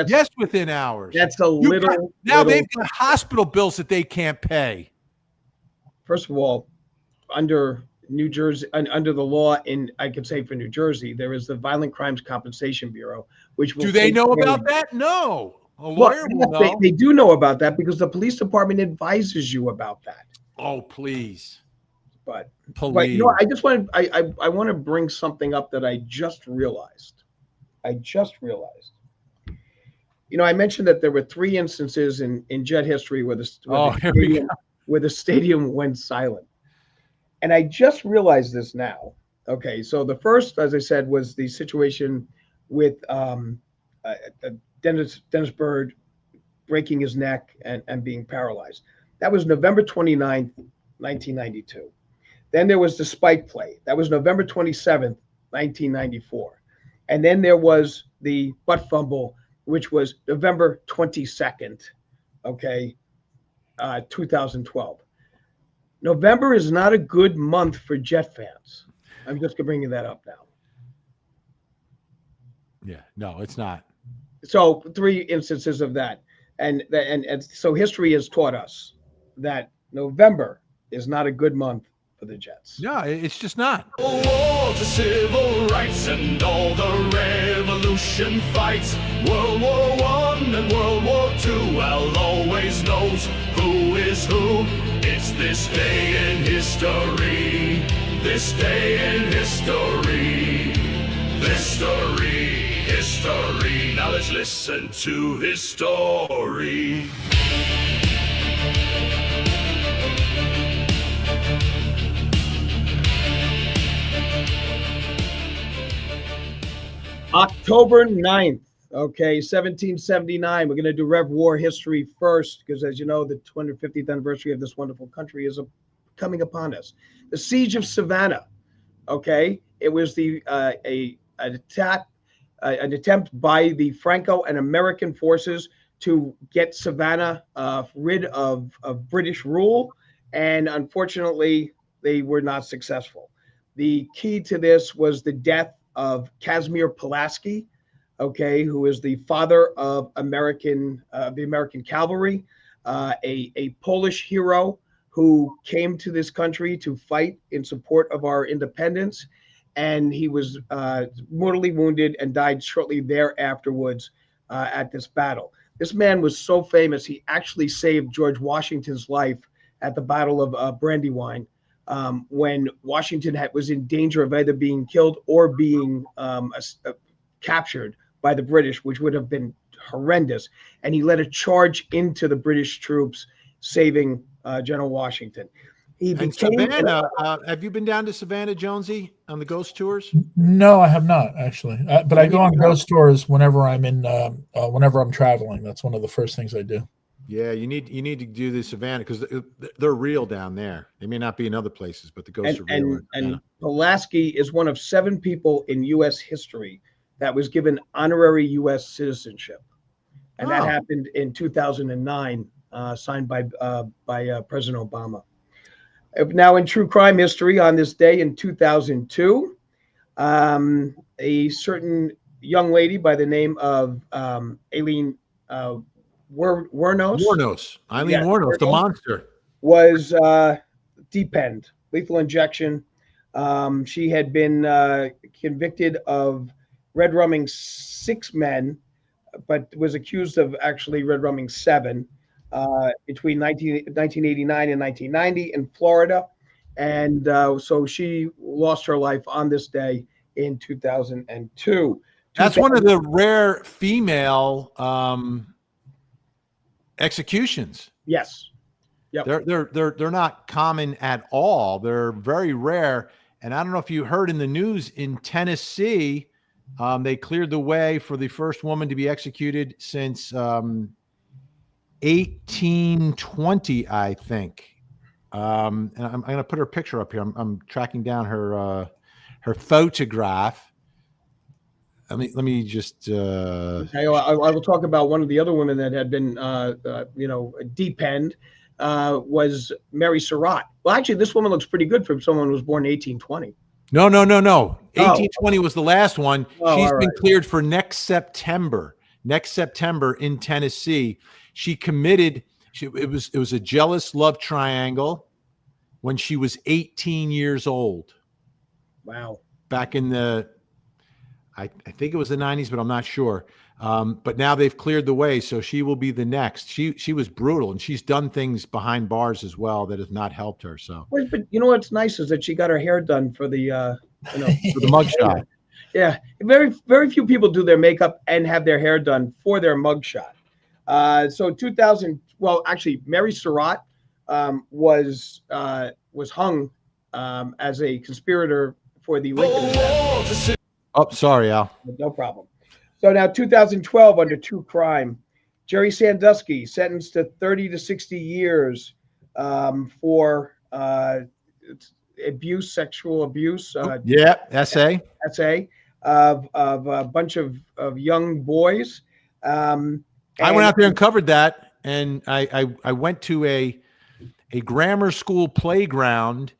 yes, within hours. That's little. They've got hospital bills that they can't pay. First of all, under New Jersey, under the law I could say for New Jersey, there is the Violent Crimes Compensation Bureau, which will. Do they know about that? No. A lawyer will know. They do know about that because the police department advises you about that. Oh, please. But please. I just want I want to bring something up that I just realized. I mentioned that there were 3 instances in Jet history where the stadium went silent. And I just realized this now. Okay, so the first, as I said, was the situation with Dennis Byrd breaking his neck and being paralyzed. That was November 29th, 1992. Then there was the spike play. That was November 27th, 1994. And then there was the butt fumble, which was November 22nd, 2012. November is not a good month for Jet fans. I'm just bringing that up now. Yeah, no, it's not. So 3 instances of that. And so history has taught us that November is not a good month for the Jets. No, it's just not. War to civil rights and all the revolution fights. World War I and World War II. Well, always knows who is who. It's this day in history. This day in history. History. Now let's listen to his story. October 9th, 1779. We're going to do Rev War history first, because as you know, the 250th anniversary of this wonderful country is coming upon us. The Siege of Savannah, it was an attempt by the Franco and American forces to get Savannah rid of British rule, and unfortunately, they were not successful. The key to this was the death of Casimir Pulaski, who is the father of the American cavalry, a Polish hero who came to this country to fight in support of our independence. And he was mortally wounded and died shortly thereafterwards at this battle. This man was so famous, he actually saved George Washington's life at the Battle of Brandywine, when Washington was in danger of either being killed or being captured by the British, which would have been horrendous. And he led a charge into the British troops, saving General Washington. Savannah, have you been down to Savannah, Jonesy, on the ghost tours? No, I have not actually. But I go on ghost tours whenever I'm traveling. That's one of the first things I do. Yeah, you need to do the Savannah because they're real down there. They may not be in other places, but the ghosts are real. And Pulaski is one of 7 people in U.S. history that was given honorary U.S. citizenship, and that happened in 2009. signed by President Obama. Now, in true crime history, on this day in 2002, a certain young lady by the name of Aileen Wuornos, Eileen Wuornos, the monster, was depenned, lethal injection. She had been convicted of red rumming 6 men, but was accused of actually red rumming 7 between 1989 and 1990 in Florida. And so she lost her life on this day in 2002. That's one of the rare female executions. Yes. Yep. They're not common at all. They're very rare. And I don't know if you heard in the news in Tennessee, they cleared the way for the first woman to be executed since 1820, I think. And I'm going to put her picture up here. I'm tracking down her photograph. Let me just. I will talk about one of the other women that had been, depenned. Was Mary Surratt. Well, actually, this woman looks pretty good for someone who was born in 1820. No. 1820 was the last one. She's been right. cleared for next September in Tennessee. She committed. It was a jealous love triangle when she was 18 years old. Wow. Back in the, I think it was the 90s, but I'm not sure. But now they've cleared the way, so she will be the next. She was brutal, and she's done things behind bars as well that has not helped her. So, but you know what's nice is that she got her hair done for the, for the mugshot. Yeah, very few people do their makeup and have their hair done for their mugshot. So 2000, well, actually, Mary Surratt was hung as a conspirator for the Lincoln assassination. Oh, sorry, Al. No problem. So now 2012, under true crime, Jerry Sandusky sentenced to 30 to 60 years for abuse, sexual abuse. SA of a bunch of young boys. I went out there and covered that, and I went to a grammar school playground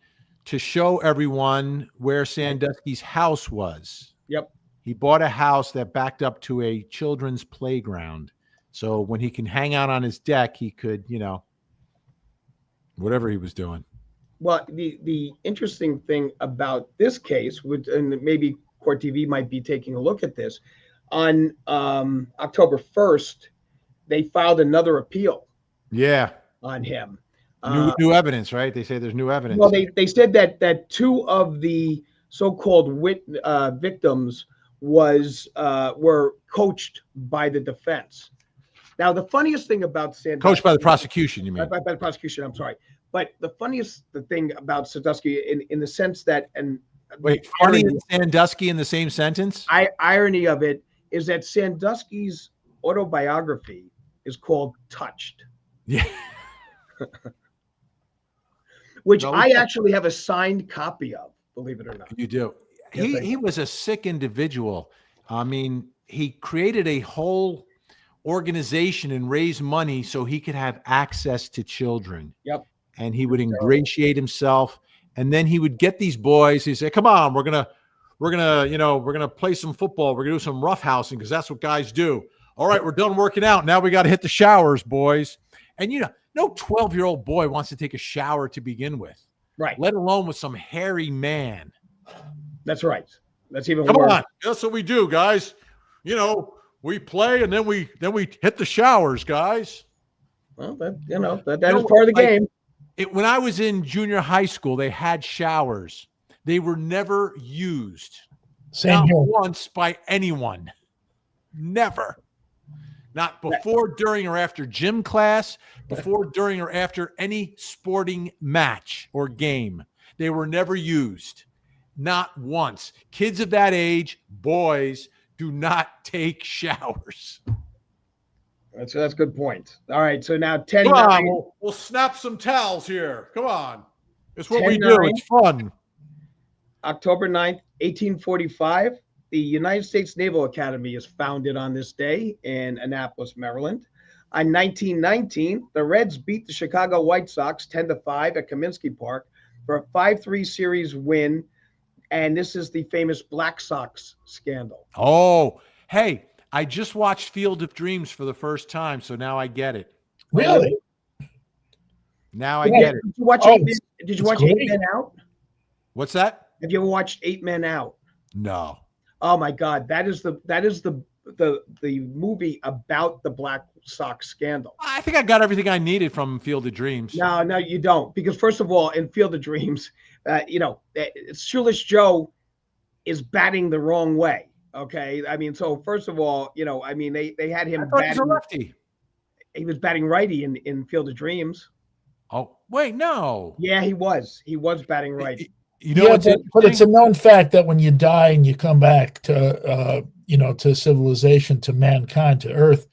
to show everyone where Sandusky's house was. Yep. He bought a house that backed up to a children's playground. So when he can hang out on his deck, he could, whatever he was doing. Well, the interesting thing about this case, and maybe Court TV might be taking a look at this, on October 1st, they filed another appeal. Yeah. On him. New evidence, right? They say there's new evidence. Well, they said that 2 of the so-called victims were coached by the defense. Now, the funniest thing about Sandusky, coached by the prosecution, you mean? By the prosecution, I'm sorry. But the funniest thing about Sandusky, in the sense that, and wait, funny and Sandusky in the same sentence? Irony of it is that Sandusky's autobiography is called Touched. Yeah. Which I actually have a signed copy of, believe it or not. You do. He was a sick individual. I mean, he created a whole organization and raised money so he could have access to children. Yep. And he would ingratiate himself, and then he would get these boys. He'd say, "Come on, we're gonna play some football. We're gonna do some roughhousing because that's what guys do. All right, we're done working out. Now we got to hit the showers, boys." And no 12-year-old boy wants to take a shower to begin with, right? Let alone with some hairy man. That's right. That's even Come worse. on, that's what we do, guys. We play and then we hit the showers, guys. Well, that is part of the game. When I was in junior high school, they had showers. They were never used. Not once by anyone. Never. Not before, during, or after gym class, before, during, or after any sporting match or game. They were never used. Not once. Kids of that age, boys, do not take showers. That's a good point. All right, so now 10. Come on, we'll snap some towels here. Come on. It's what we do. It's fun. October 9th, 1845, the United States Naval Academy is founded on this day in Annapolis, Maryland. On 1919, the Reds beat the Chicago White Sox 10-5 at Comiskey Park for a 5-3 series win. And this is the famous Black Sox scandal. Oh, hey, I just watched Field of Dreams for the first time, so now I get it. Really? Now I get it. Did you watch, did you watch 8 Men Out? What's that? Have you ever watched 8 Men Out? No. Oh my God, that is the movie about the Black Sox scandal. I think I got everything I needed from Field of Dreams. No, you don't. Because first of all, in Field of Dreams, Shoeless Joe is batting the wrong way. Okay, I mean, so first of all, they had him. I thought he was a lefty. He was batting righty in Field of Dreams. Oh wait, no. Yeah, he was. He was batting righty. You know, but it's a known fact that when you die and you come back to to civilization, to mankind, to Earth,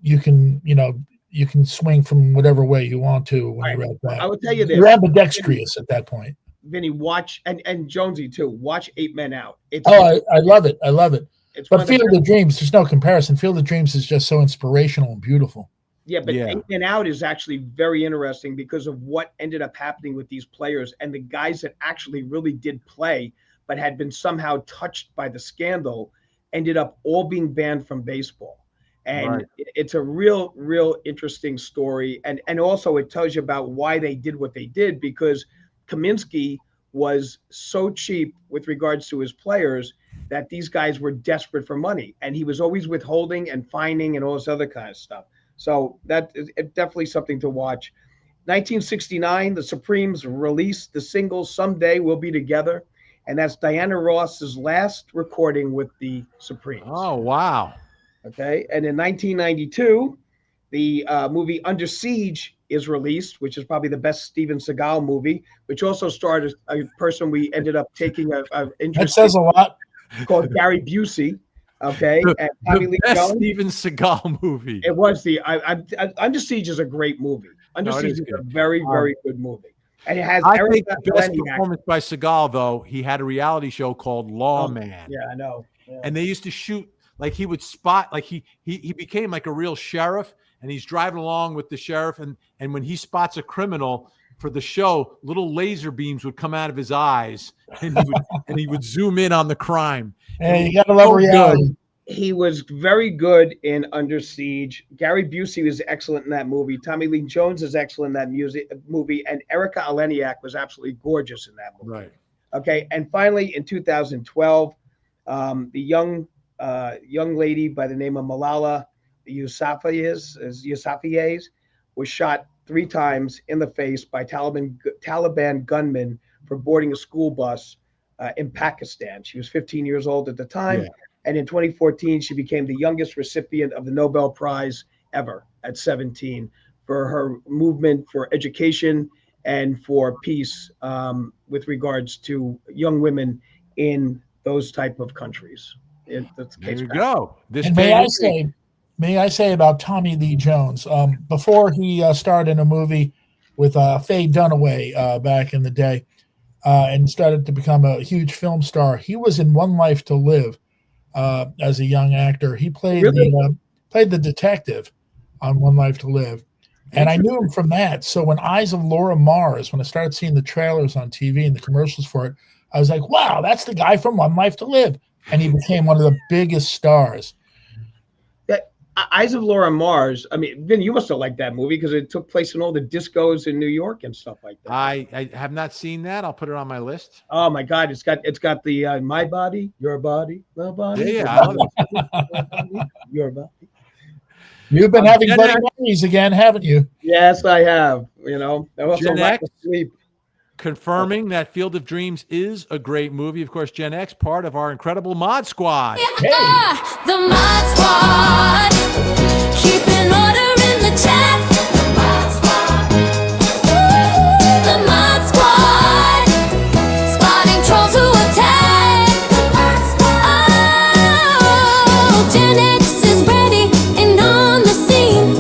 you can swing from whatever way you want to when you're at that. I would tell you this: you're ambidextrous at that point. Vinny, watch and Jonesy too. Watch 8 Men Out. I love it. I love it. But Field of Dreams, there's no comparison. Field of Dreams is just so inspirational and beautiful. Yeah, but 8 Men Out is actually very interesting because of what ended up happening with these players and the guys that actually really did play, but had been somehow touched by the scandal, ended up all being banned from baseball. And it's a real interesting story. And also it tells you about why they did what they did, because Comiskey was so cheap with regards to his players that these guys were desperate for money. And he was always withholding and fining and all this other kind of stuff. So that is definitely something to watch. 1969, the Supremes released the single "Someday We'll Be Together," and that's Diana Ross's last recording with the Supremes. Oh, wow. Okay, and in 1992, the movie Under Siege is released, which is probably the best Steven Seagal movie, which also starred a person we ended up taking an interest That says a lot. called Gary Busey. Okay, and Tommy Lee best Jones. Steven Seagal movie. It was Under Siege is a great movie. Under Siege is a very good movie, and it has. I think the best performance by Seagal, though, he had a reality show called Lawman. Yeah, I know. Yeah. And they used to shoot like he would spot, like he became like a real sheriff, and he's driving along with the sheriff, and when he spots a criminal for the show, little laser beams would come out of his eyes, and he would zoom in on the crime. Hey, you gotta love reality. He was very good in Under Siege. Gary Busey was excellent in that movie. Tommy Lee Jones is excellent in that movie, and Erika Eleniak was absolutely gorgeous in that movie. Right. Okay, and finally in 2012, the young lady by the name of Malala Yousafzai was shot 3 times in the face by Taliban gunmen for boarding a school bus in Pakistan. She was 15 years old at the time. Yeah. And in 2014, she became the youngest recipient of the Nobel Prize ever at 17 for her movement for education and for peace with regards to young women in those type of countries. There you go. May I say about Tommy Lee Jones, before he starred in a movie with Faye Dunaway back in the day and started to become a huge film star, he was in One Life to Live as a young actor. He played the detective on One Life to Live. And I knew him from that. So when Eyes of Laura Mars, when I started seeing the trailers on TV and the commercials for it, I was like, wow, that's the guy from One Life to Live. And he became one of the biggest stars. Eyes of Laura Mars. I mean, Vin, you must have liked that movie because it took place in all the discos in New York and stuff like that. I have not seen that. I'll put it on my list. Oh my God, it's got the my body, your body, my body. Yeah, I love it. Your body. You've been having bloody memories again, haven't you? Yes, I have. I also like to sleep. Confirming that Field of Dreams is a great movie. Of course, Gen X, part of our incredible Mod Squad. Hey. The Mod Squad. Keeping order in the chat. The Mod Squad. The Mod Squad. Spotting trolls who attack. The Mod Squad. Oh, Gen X is ready and on the scene.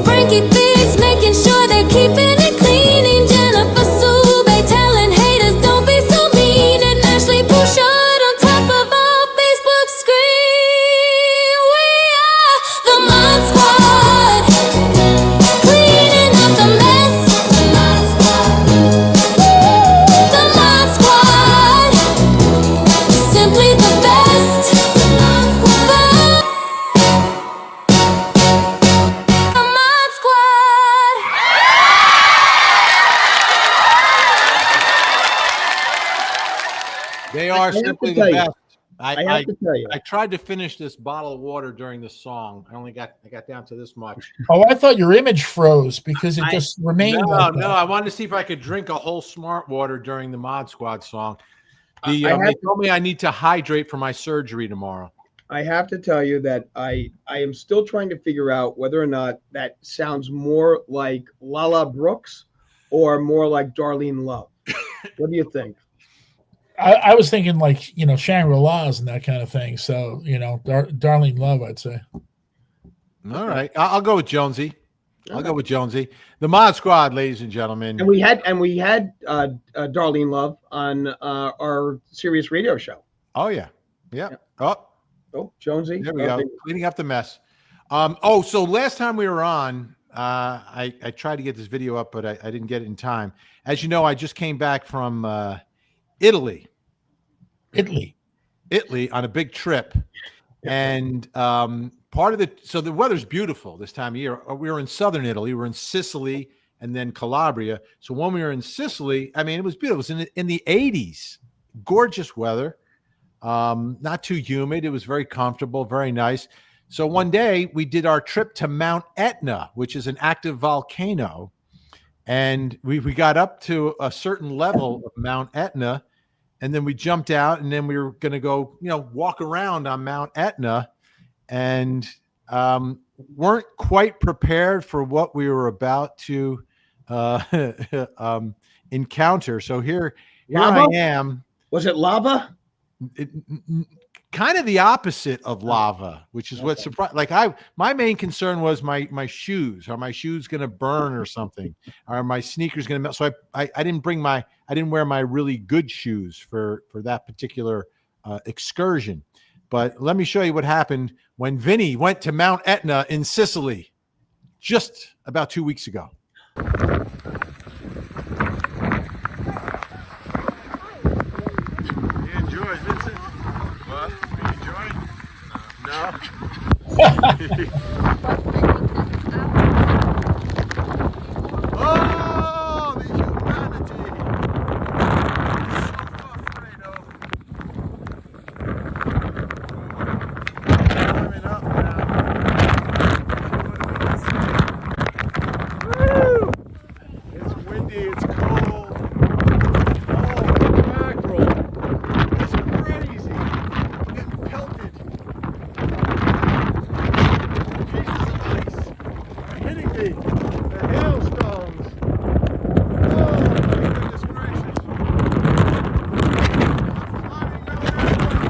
Frankie Biggs making sure they're keeping it clean. Jennifer Sue telling haters don't be so mean, and Ashley Bouchard on top. are simply the best. I have to tell you. I tried to finish this bottle of water during the song. I got down to this much. Oh, I thought your image froze because it just remained. No, I wanted to see if I could drink a whole smart water during the Mod Squad song. They told me I need to hydrate for my surgery tomorrow. I have to tell you that I am still trying to figure out whether or not that sounds more like Lala Brooks or more like Darlene Love. What do you think? I was thinking like, Shangri-La's and that kind of thing. So, Darlene Love, I'd say. All right. I'll go with Jonesy. I'll go with Jonesy. The Mod Squad, ladies and gentlemen. And we had Darlene Love on our Sirius radio show. Oh, yeah. Yeah. Oh, Jonesy. There we go. Cleaning up the mess. So last time we were on, I tried to get this video up, but I didn't get it in time. As you know, I just came back from Italy on a big trip. And part of the weather's beautiful this time of year. We were in southern Italy. We were in Sicily and then Calabria. So when we were in Sicily, I mean, it was beautiful. It was in the 80s. Gorgeous weather. Not too humid. It was very comfortable, very nice. So one day we did our trip to Mount Etna, which is an active volcano. And we got up to a certain level of Mount Etna, and then we jumped out, and then we were going to go, walk around on Mount Etna, and weren't quite prepared for what we were about to encounter. So here I am. Was it lava? Kind of the opposite of lava, which is what surprised. Like my main concern was my shoes. Are my shoes going to burn or something? Are my sneakers going to melt? So I didn't wear my really good shoes for that particular excursion. But let me show you what happened when Vinny went to Mount Etna in Sicily just about 2 weeks ago. Oh, the humanity! Climbing up now. Woo! It's windy, it's cold. Oh, mackerel! It's crazy. I'm getting pelted. Pieces of ice are hitting me. The hailstones. Oh, my goodness gracious. Climbing Mount Etna. I'm on top of the world.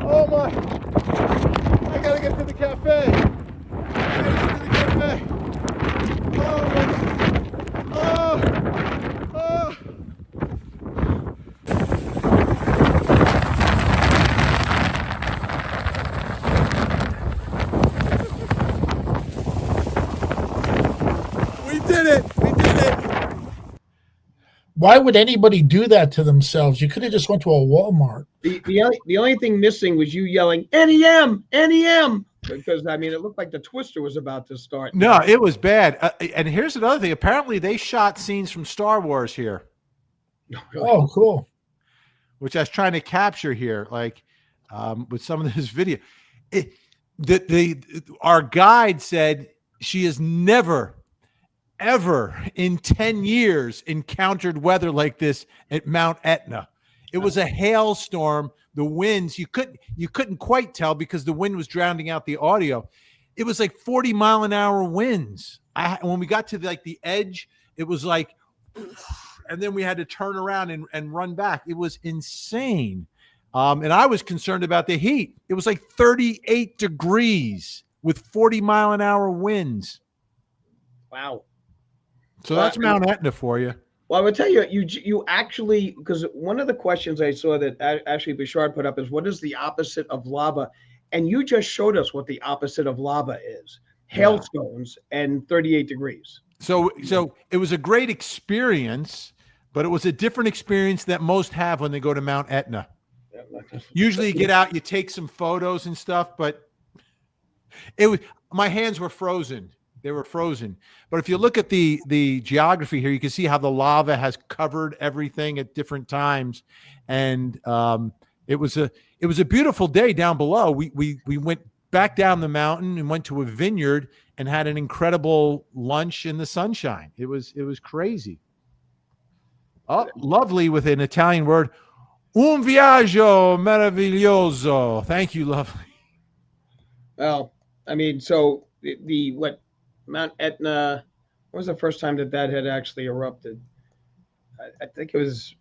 Oh my! I gotta get to the cafe. We did it! Why would anybody do that to themselves? You could have just went to a Walmart. The only thing missing was you yelling NEM, NEM, because I mean it looked like the Twister was about to start. No, it was bad. And here's another thing. Apparently, they shot scenes from Star Wars here. Oh, cool. Which I was trying to capture here, like with some of this video. Our guide said she has never, ever in 10 years encountered weather like this at Mount Etna. It was a hailstorm. The winds, you couldn't quite tell because the wind was drowning out the audio. It was like 40-mile-an-hour winds. When we got to the edge, it was like, and then we had to turn around and run back. It was insane. And I was concerned about the heat. It was like 38 degrees with 40-mile-an-hour winds. Wow. So that's Mount Etna for you. Well, I would tell you, you actually, because one of the questions I saw that actually Bishard put up is, what is the opposite of lava? And you just showed us what the opposite of lava is: hailstones and 38 degrees. So it was a great experience, but it was a different experience that most have when they go to Mount Etna. Usually you get out, you take some photos and stuff, but my hands were frozen. They were frozen. But if you look at the geography here, you can see how the lava has covered everything at different times. And it was a beautiful day down below. We went back down the mountain and went to a vineyard and had an incredible lunch in the sunshine. It was crazy. Oh, lovely, with an Italian word. Un viaggio meraviglioso. Thank you, lovely. Well, I mean, so what Mount Etna, when was the first time that had actually erupted? I think it was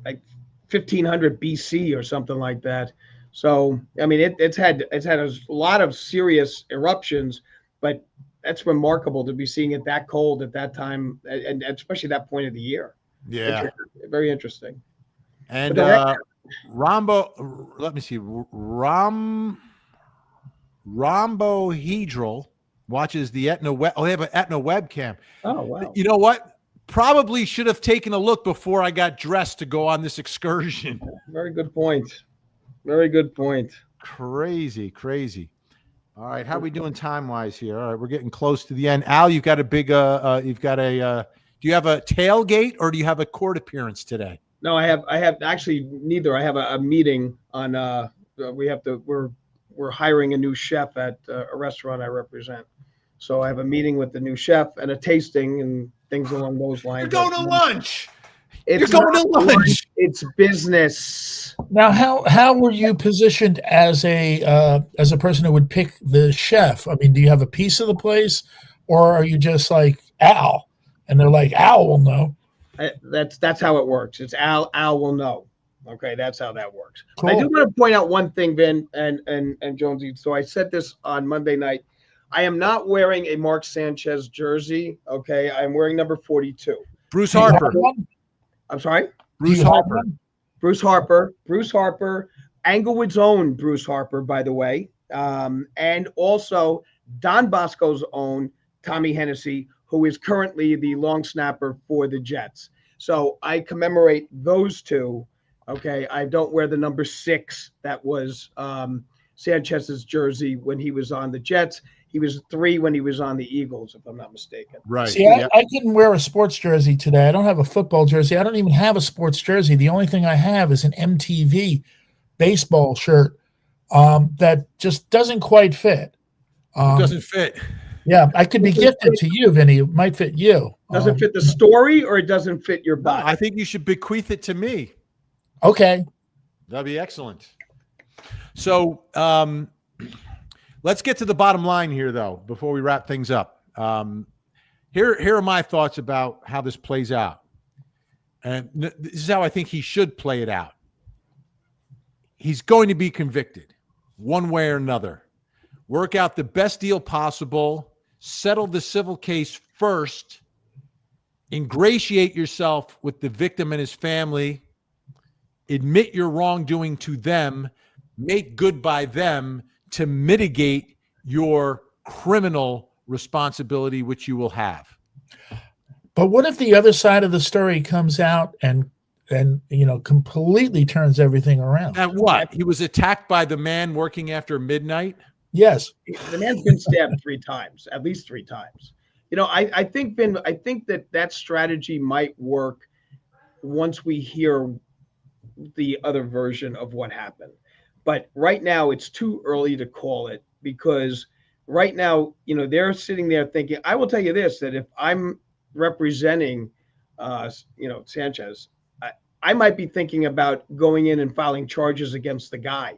like 1500 BC or something like that. So, I mean, it's had a lot of serious eruptions, but that's remarkable to be seeing it that cold at that time, and especially that point of the year. Yeah. Very interesting. And let me see. Rhombohedral watches the Etna web. Oh, they have an Etna webcam. Oh, wow. You know what? Probably should have taken a look before I got dressed to go on this excursion. Very good point. Very good point. Crazy. All right, how are we doing time-wise here? All right, we're getting close to the end. Al, you've got a big do you have a tailgate or do you have a court appearance today? No, I have actually neither. I have a meeting on we're hiring a new chef at a restaurant I represent. So I have a meeting with the new chef and a tasting and things along those lines. You're going to lunch. You're going to lunch. It's business. Now, how were you positioned as a person who would pick the chef? I mean, do you have a piece of the place, or are you just like Al, and they're like, Al will know? That's how it works. It's Al will know. Okay, that's how that works. Cool. I do want to point out one thing, Vin and Jonesy. So I said this on Monday night. I am not wearing a Mark Sanchez jersey. Okay, I'm wearing number 42. Bruce Harper. I'm sorry? Bruce Harper. Bruce Harper, Englewood's own Bruce Harper, by the way. And also Don Bosco's own Tommy Hennessy, who is currently the long snapper for the Jets. So I commemorate those two. Okay, I don't wear the number 6 that was Sanchez's jersey when he was on the Jets. He was 3 when he was on the Eagles, if I'm not mistaken. Right. See, I didn't wear a sports jersey today. I don't have a football jersey. I don't even have a sports jersey. The only thing I have is an MTV baseball shirt that just doesn't quite fit. It doesn't fit. Yeah, I could be gifted to you, Vinny. It might fit you. Doesn't fit the story, or it doesn't fit your body? I think you should bequeath it to me. Okay. That'd be excellent. So let's get to the bottom line here, though, before we wrap things up. Here are my thoughts about how this plays out. And this is how I think he should play it out. He's going to be convicted one way or another. Work out the best deal possible. Settle the civil case first. Ingratiate yourself with the victim and his family. Admit your wrongdoing to them. Make good by them to mitigate your criminal responsibility, which you will have. But what if the other side of the story comes out and completely turns everything around? And what? He was attacked by the man working after midnight? Yes. The man's been stabbed 3 times, at least 3 times. I think that strategy might work once we hear the other version of what happened. But right now it's too early to call it, because right now, they're sitting there thinking, I will tell you this, that if I'm representing, Sanchez, I might be thinking about going in and filing charges against the guy,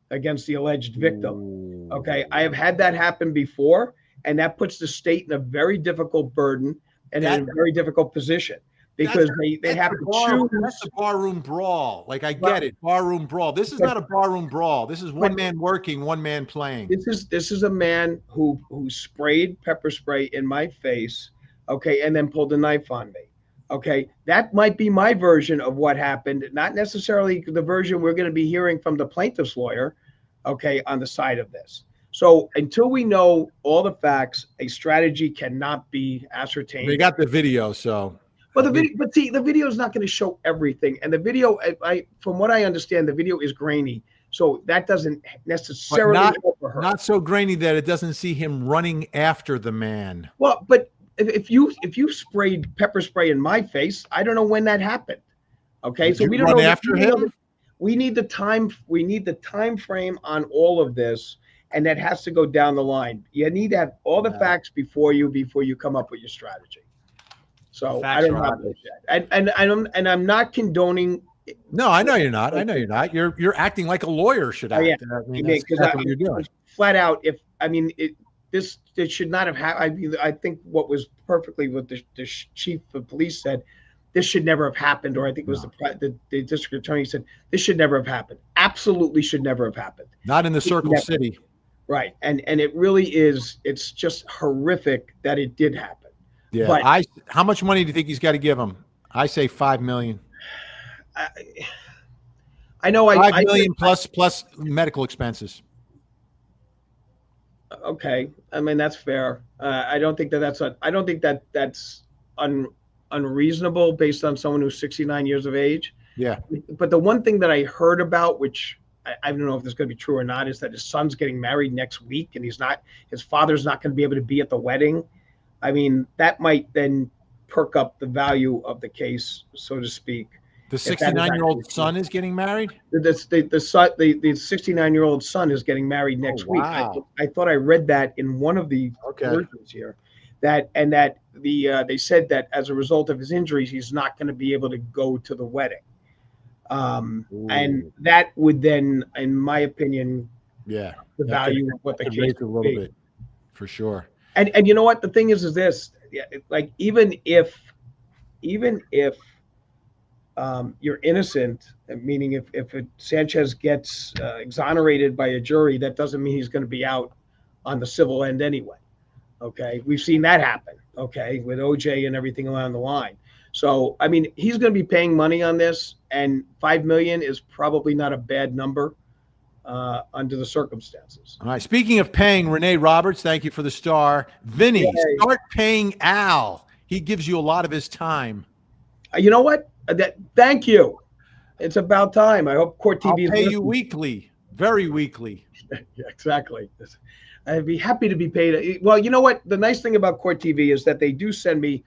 against the alleged victim. Ooh. Okay. I have had that happen before, and that puts the state in a very difficult burden and in a very difficult position. Because they have to choose. That's a barroom brawl. Like, I get it. Barroom brawl. This is not a barroom brawl. This is one man working, one man playing. This is a man who sprayed pepper spray in my face, okay, and then pulled a knife on me. Okay, that might be my version of what happened, not necessarily the version we're going to be hearing from the plaintiff's lawyer, okay, on the side of this. So until we know all the facts, a strategy cannot be ascertained. We got the video, so. Well, the video is not going to show everything, and the video, from what I understand, the video is grainy, so that doesn't necessarily help her. Not so grainy that it doesn't see him running after the man. Well, but if you sprayed pepper spray in my face, I don't know when that happened. Okay, Did so you we don't run know after him. We need the time. We need the time frame on all of this, and that has to go down the line. You need to have all the facts before you come up with your strategy. So I don't have this yet, and I'm not condoning. No, I know you're not. I know you're not. You're acting like a lawyer should act. I mean, that's exactly what you're doing. Flat out, this should not have happened. I think what was perfectly what the chief of police said. This should never have happened, or I think it was the district attorney said this should never have happened. Absolutely should never have happened. Not in the Circle City. Right, and it really is. It's just horrific that it did happen. Yeah, but how much money do you think he's got to give him? I say $5 million. I know. $5 million plus medical expenses. Okay, I mean that's fair. I don't think that's unreasonable based on someone who's 69 years of age. Yeah. But the one thing that I heard about, which I don't know if this is going to be true or not, is that his son's getting married next week, and his father's not going to be able to be at the wedding. I mean, that might then perk up the value of the case, so to speak. The 69-year-old son is getting married? The 69-year-old son is getting married next week. I thought I read that in one of the versions here, that they said that as a result of his injuries, he's not going to be able to go to the wedding. And that would then, in my opinion, the value of what the case a little bit, for sure. And you know what the thing is this, like even if you're innocent, meaning if Sanchez gets exonerated by a jury, that doesn't mean he's going to be out on the civil end anyway. Okay, we've seen that happen. Okay, with OJ and everything along the line. So I mean, he's going to be paying money on this, and $5 million is probably not a bad number under the circumstances. All right. Speaking of paying, Renee Roberts, thank you for the star. Vinny, start paying Al. He gives you a lot of his time. You know what? Thank you. It's about time. I hope Court TV I'll pay you weekly, very weekly. Yeah, exactly. I'd be happy to be paid. Well, you know what? The nice thing about Court TV is that they do send me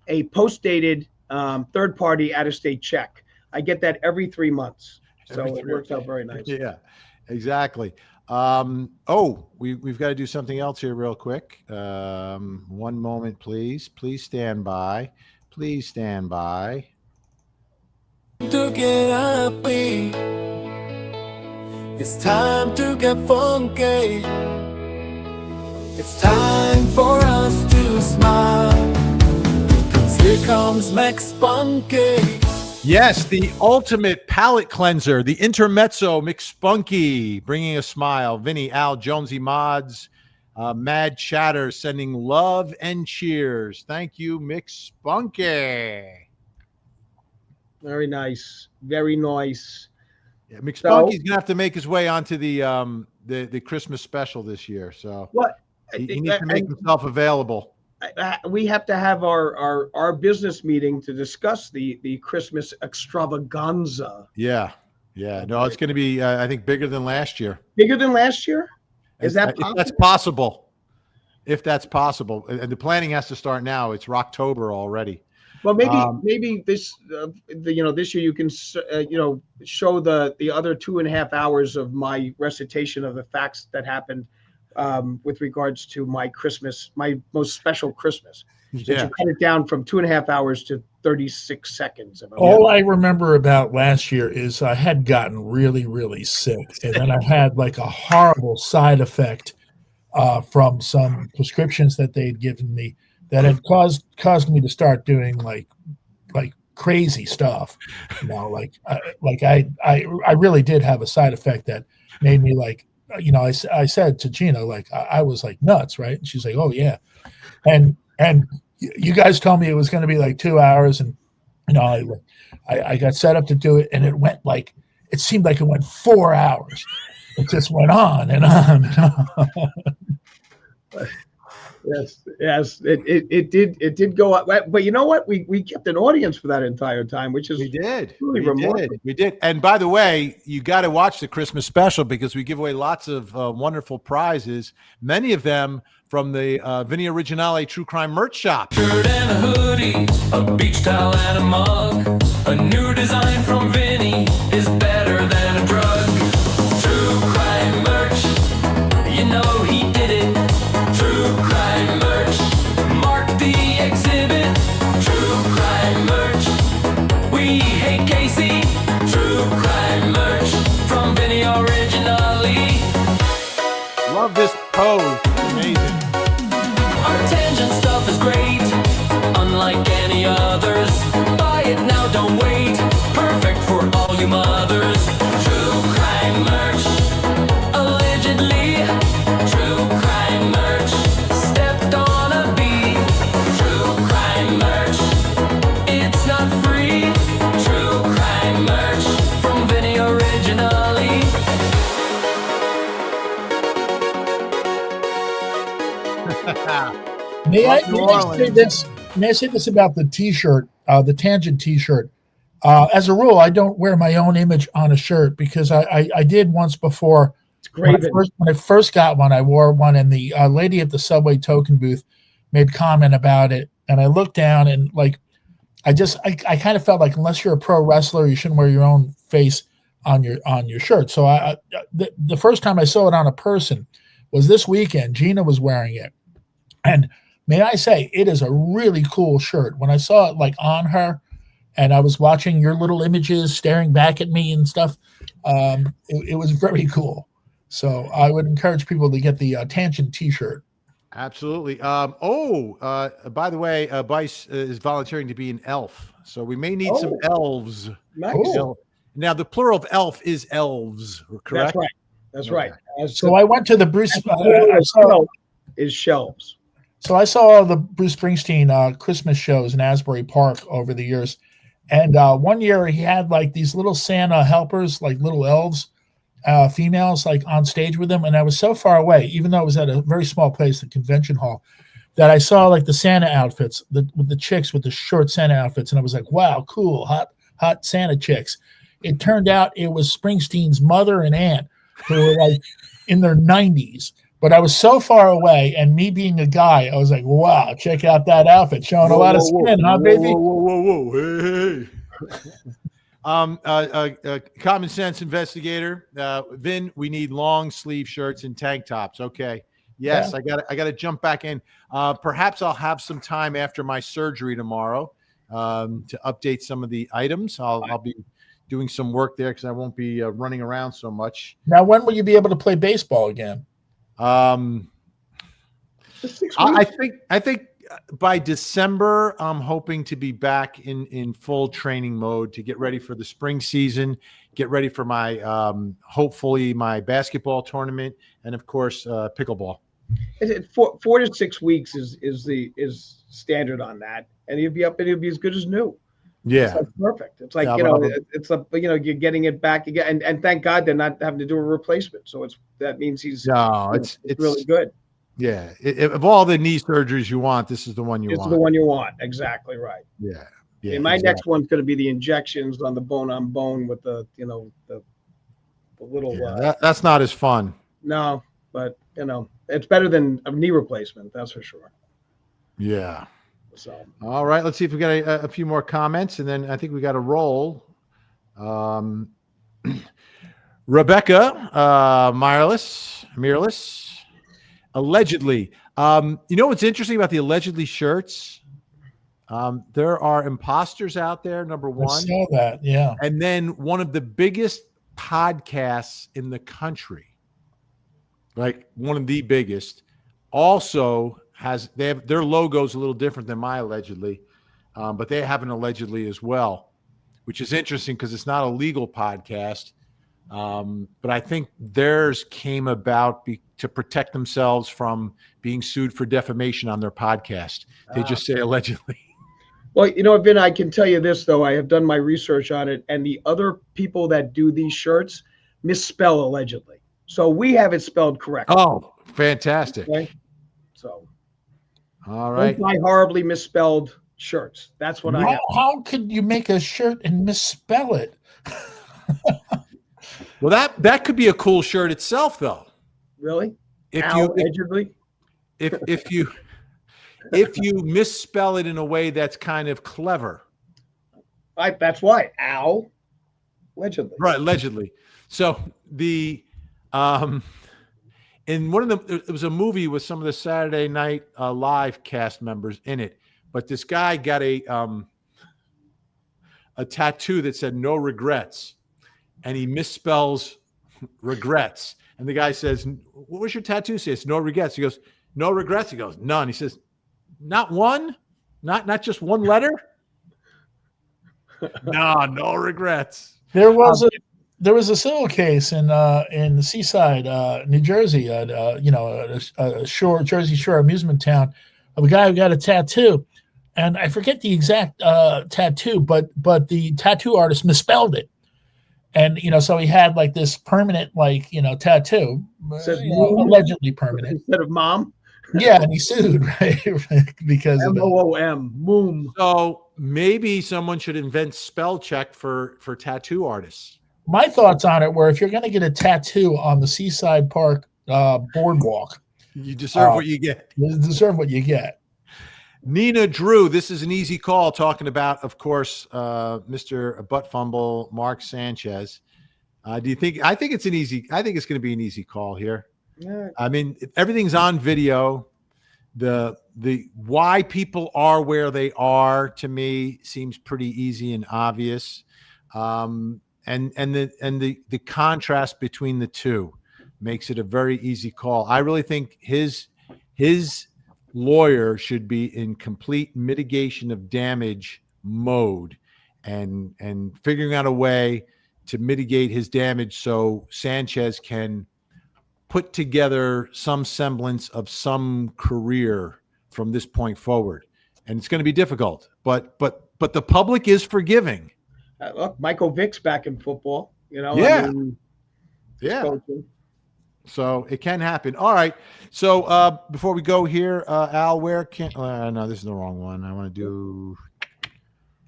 a post-dated third-party out-of-state check. I get that every 3 months, so it works out very nice. Yeah, exactly. We've got to do something else here real quick. One moment, please. Please stand by. Please stand by. To get happy, it's time to get funky. It's time for us to smile, because here comes Max Spunky. Yes, the ultimate palate cleanser, the Intermezzo McSpunky, bringing a smile. Vinny, Al, Jonesy Mods, Mad Chatter, sending love and cheers. Thank you, McSpunky. Very nice. Very nice. Yeah, McSpunky's gonna have to make his way onto the Christmas special this year. So he needs to make himself available. We have to have our business meeting to discuss the Christmas extravaganza. Yeah. No, it's going to be I think bigger than last year. Bigger than last year? Is that possible? If that's possible? If that's possible, and the planning has to start now. It's Rocktober already. Well, maybe this this year you can show the other 2.5 hours of my recitation of the facts that happened with regards to my most special Christmas. So you cut it down from 2.5 hours to 36 seconds. All I remember about last year is I had gotten really, really sick, and then I had like a horrible side effect from some prescriptions that they'd given me that had caused me to start doing like crazy stuff. I really did have a side effect that made me I said to Gina, I was like nuts, right? And she's like, oh yeah. And you guys told me it was going to be like 2 hours, and I got set up to do it, and it seemed like it went 4 hours. It just went on and on and on. Yes, it did go up. But you know what? We kept an audience for that entire time, which is really remarkable. We did. And by the way, you got to watch the Christmas special because we give away lots of wonderful prizes. Many of them from the Vinny Originale True Crime merch shop. Shirt and a hoodie, a beach towel and a mug. A new design from Vinny is better than a drug. True crime merch, you know he did it. True crime merch, mark the exhibit. True crime merch, we hate Casey. True crime merch from Vinny Originale. Love this pose. Amazing. Our tangent stuff is great, unlike any others. Buy it now, don't wait. Perfect for all you mothers. True crime merch, allegedly. True crime merch, stepped on a bee. True crime merch, it's not free. True crime merch from Vinny Originale. May I say this about the T-shirt, the Tangent T-shirt? As a rule, I don't wear my own image on a shirt because I did once before. When I first got one, I wore one, and the lady at the Subway token booth made comment about it, and I looked down and I kind of felt like unless you're a pro wrestler, you shouldn't wear your own face on your shirt. So the first time I saw it on a person was this weekend. Gina was wearing it, and may I say, it is a really cool shirt. When I saw it on her, and I was watching your little images staring back at me and stuff, it was very cool. So I would encourage people to get the Tangent T-shirt. Absolutely. By the way, Bice is volunteering to be an elf, so we may need some elves. Nice. Now, the plural of elf is elves, correct? That's right. So I went to the Bruce. Is shelves. So I saw all the Bruce Springsteen Christmas shows in Asbury Park over the years, and one year he had these little Santa helpers, little elves, females, on stage with him, and I was so far away, even though it was at a very small place, the convention hall, that I saw the Santa outfits, with the chicks with the short Santa outfits, and I was like, wow, cool, hot Santa chicks. It turned out it was Springsteen's mother and aunt, who were in their 90s. But I was so far away, and me being a guy, I was like, wow, check out that outfit, showing a lot of skin, huh, baby? Whoa, hey. Common sense investigator, Vin, we need long sleeve shirts and tank tops. Okay. Yes, yeah. I got to jump back in. Perhaps I'll have some time after my surgery tomorrow to update some of the items. I'll be doing some work there because I won't be running around so much. Now, when will you be able to play baseball again? I think by December, I'm hoping to be back in full training mode to get ready for the spring season, get ready for my hopefully my basketball tournament, and of course pickleball. 4 to 6 weeks is standard on that, and you'll be up and you'll be as good as new. Yeah, it's perfect. It's you're getting it back again, and thank God they're not having to do a replacement. So that means it's really good. Yeah, of all the knee surgeries you want, this is the one you want. This is the one you want. Exactly right. Yeah. My next one's going to be the injections on the bone with the little. Yeah, that's not as fun. No, but it's better than a knee replacement. That's for sure. Yeah. So, all right, let's see if we got a few more comments, and then I think we got a roll. Rebecca Mireless, allegedly. What's interesting about the allegedly shirts? There are imposters out there, number one. I saw that, yeah. And then one of the biggest podcasts in the country, one of the biggest, also their logo's a little different than my allegedly, but they have an allegedly as well, which is interesting because it's not a legal podcast. But I think theirs came about to protect themselves from being sued for defamation on their podcast. They just say allegedly. Well, you know, Vin, I can tell you this, though. I have done my research on it, and the other people that do these shirts misspell allegedly. So we have it spelled correctly. Oh, fantastic. Okay? So, all right. don't buy horribly misspelled shirts. That's what I have. How could you make a shirt and misspell it? Well, that could be a cool shirt itself, though. Really? If Allegedly? if you misspell it in a way that's kind of clever. That's why. Al. Allegedly. Right, allegedly. So the in one of it was a movie with some of the Saturday Night Live cast members in it, but this guy got a tattoo that said "No regrets," and he misspells regrets. And the guy says, "What was your tattoo say?" It's "No regrets." He goes, "No regrets." He goes, "None." He says, "Not one? Not just one letter?" No regrets. There was a civil case in the Seaside, New Jersey, a Jersey Shore amusement town, of a guy who got a tattoo, and I forget the exact tattoo, but the tattoo artist misspelled it, and so he had like this permanent tattoo, allegedly permanent, instead of mom. Yeah, and he sued, right? Because MOOM, moom. So maybe someone should invent spell check for tattoo artists. My thoughts on it were, if you're going to get a tattoo on the Seaside Park boardwalk, you deserve what you get. You deserve what you get. Nina Drew, this is an easy call, talking about, of course, Mr. Butt Fumble, Mark Sanchez. Do you think? I think it's going to be an easy call here. Yeah. I mean, everything's on video. The why people are where they are, to me, seems pretty easy and obvious. And the contrast between the two makes it a very easy call. I really think his lawyer should be in complete mitigation of damage mode and figuring out a way to mitigate his damage so Sanchez can put together some semblance of some career from this point forward. And it's going to be difficult, but the public is forgiving. Look, Michael Vick's back in football, Yeah. Coaching. So it can happen. All right. So before we go here, Al, where can no, this is the wrong one. I want to do,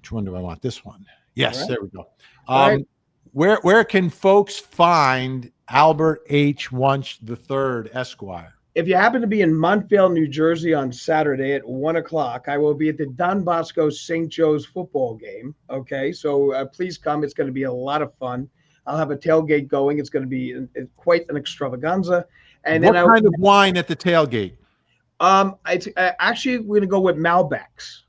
which one do I want? This one. Yes, right. There we go. Right. Where can folks find Albert H. Wunsch III, Esquire? If you happen to be in Montvale, New Jersey on Saturday at 1:00, I will be at the Don Bosco St. Joe's football game. Okay, so please come. It's going to be a lot of fun. I'll have a tailgate going. It's going to be quite an extravaganza. And what kind of wine at the tailgate? Actually, we're going to go with Malbecs.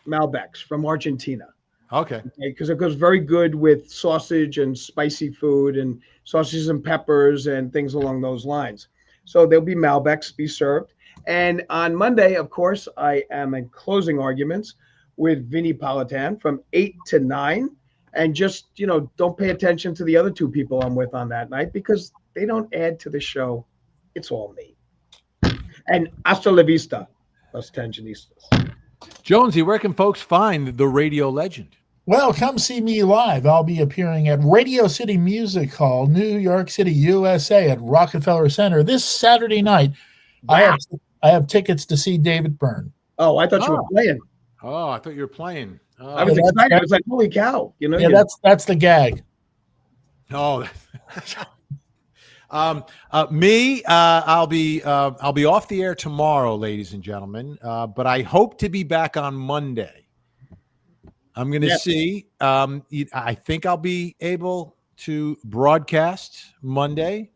Malbecs from Argentina. Okay. Because it goes very good with sausage and spicy food and sausages and peppers and things along those lines. So there'll be Malbecs be served. And on Monday, of course, I am in closing arguments with Vinnie Politan from 8 to 9. And just, don't pay attention to the other two people I'm with on that night, because they don't add to the show. It's all me. And hasta la vista, los Tangenistas. Jonesy, where can folks find the radio legend? Well, come see me live. I'll be appearing at Radio City Music Hall, New York City, USA, at Rockefeller Center this Saturday night. Wow. I have tickets to see David Byrne. Oh, I thought you were playing. Oh, I thought you were playing. Oh. I was excited. I was like, holy cow. Yeah, that's the gag. Oh, me, I'll be off the air tomorrow, ladies and gentlemen. But I hope to be back on Monday. I'm going to see. I think I'll be able to broadcast Monday.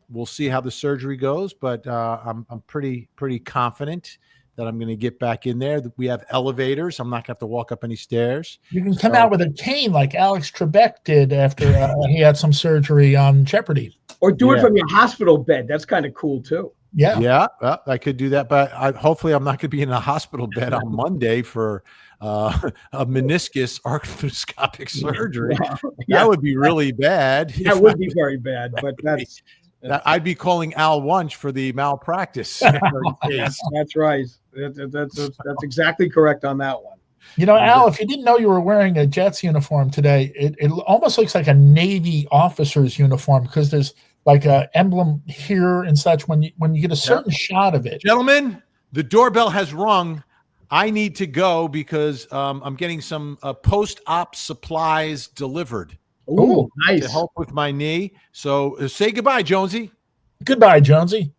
We'll see how the surgery goes, but I'm pretty confident that I'm going to get back in there. We have elevators. I'm not going to have to walk up any stairs. You can come out with a cane like Alex Trebek did after he had some surgery on Jeopardy. Or do it from your hospital bed. That's kind of cool too. Yeah. Yeah, I could do that, but hopefully I'm not going to be in a hospital bed on Monday for a meniscus arthroscopic surgery. Yeah. That would be really bad. That would be very bad, but that I'd be calling Al Wunsch for the malpractice. case. That's right. That's exactly correct on that one. You know, Al, if you didn't know you were wearing a Jets uniform today, it almost looks like a Navy officer's uniform because there's like a emblem here and such when you get a certain shot of it. Gentlemen, the doorbell has rung. I need to go because I'm getting some post-op supplies delivered. Oh, nice. To help with my knee. So say goodbye, Jonesy. Goodbye, Jonesy.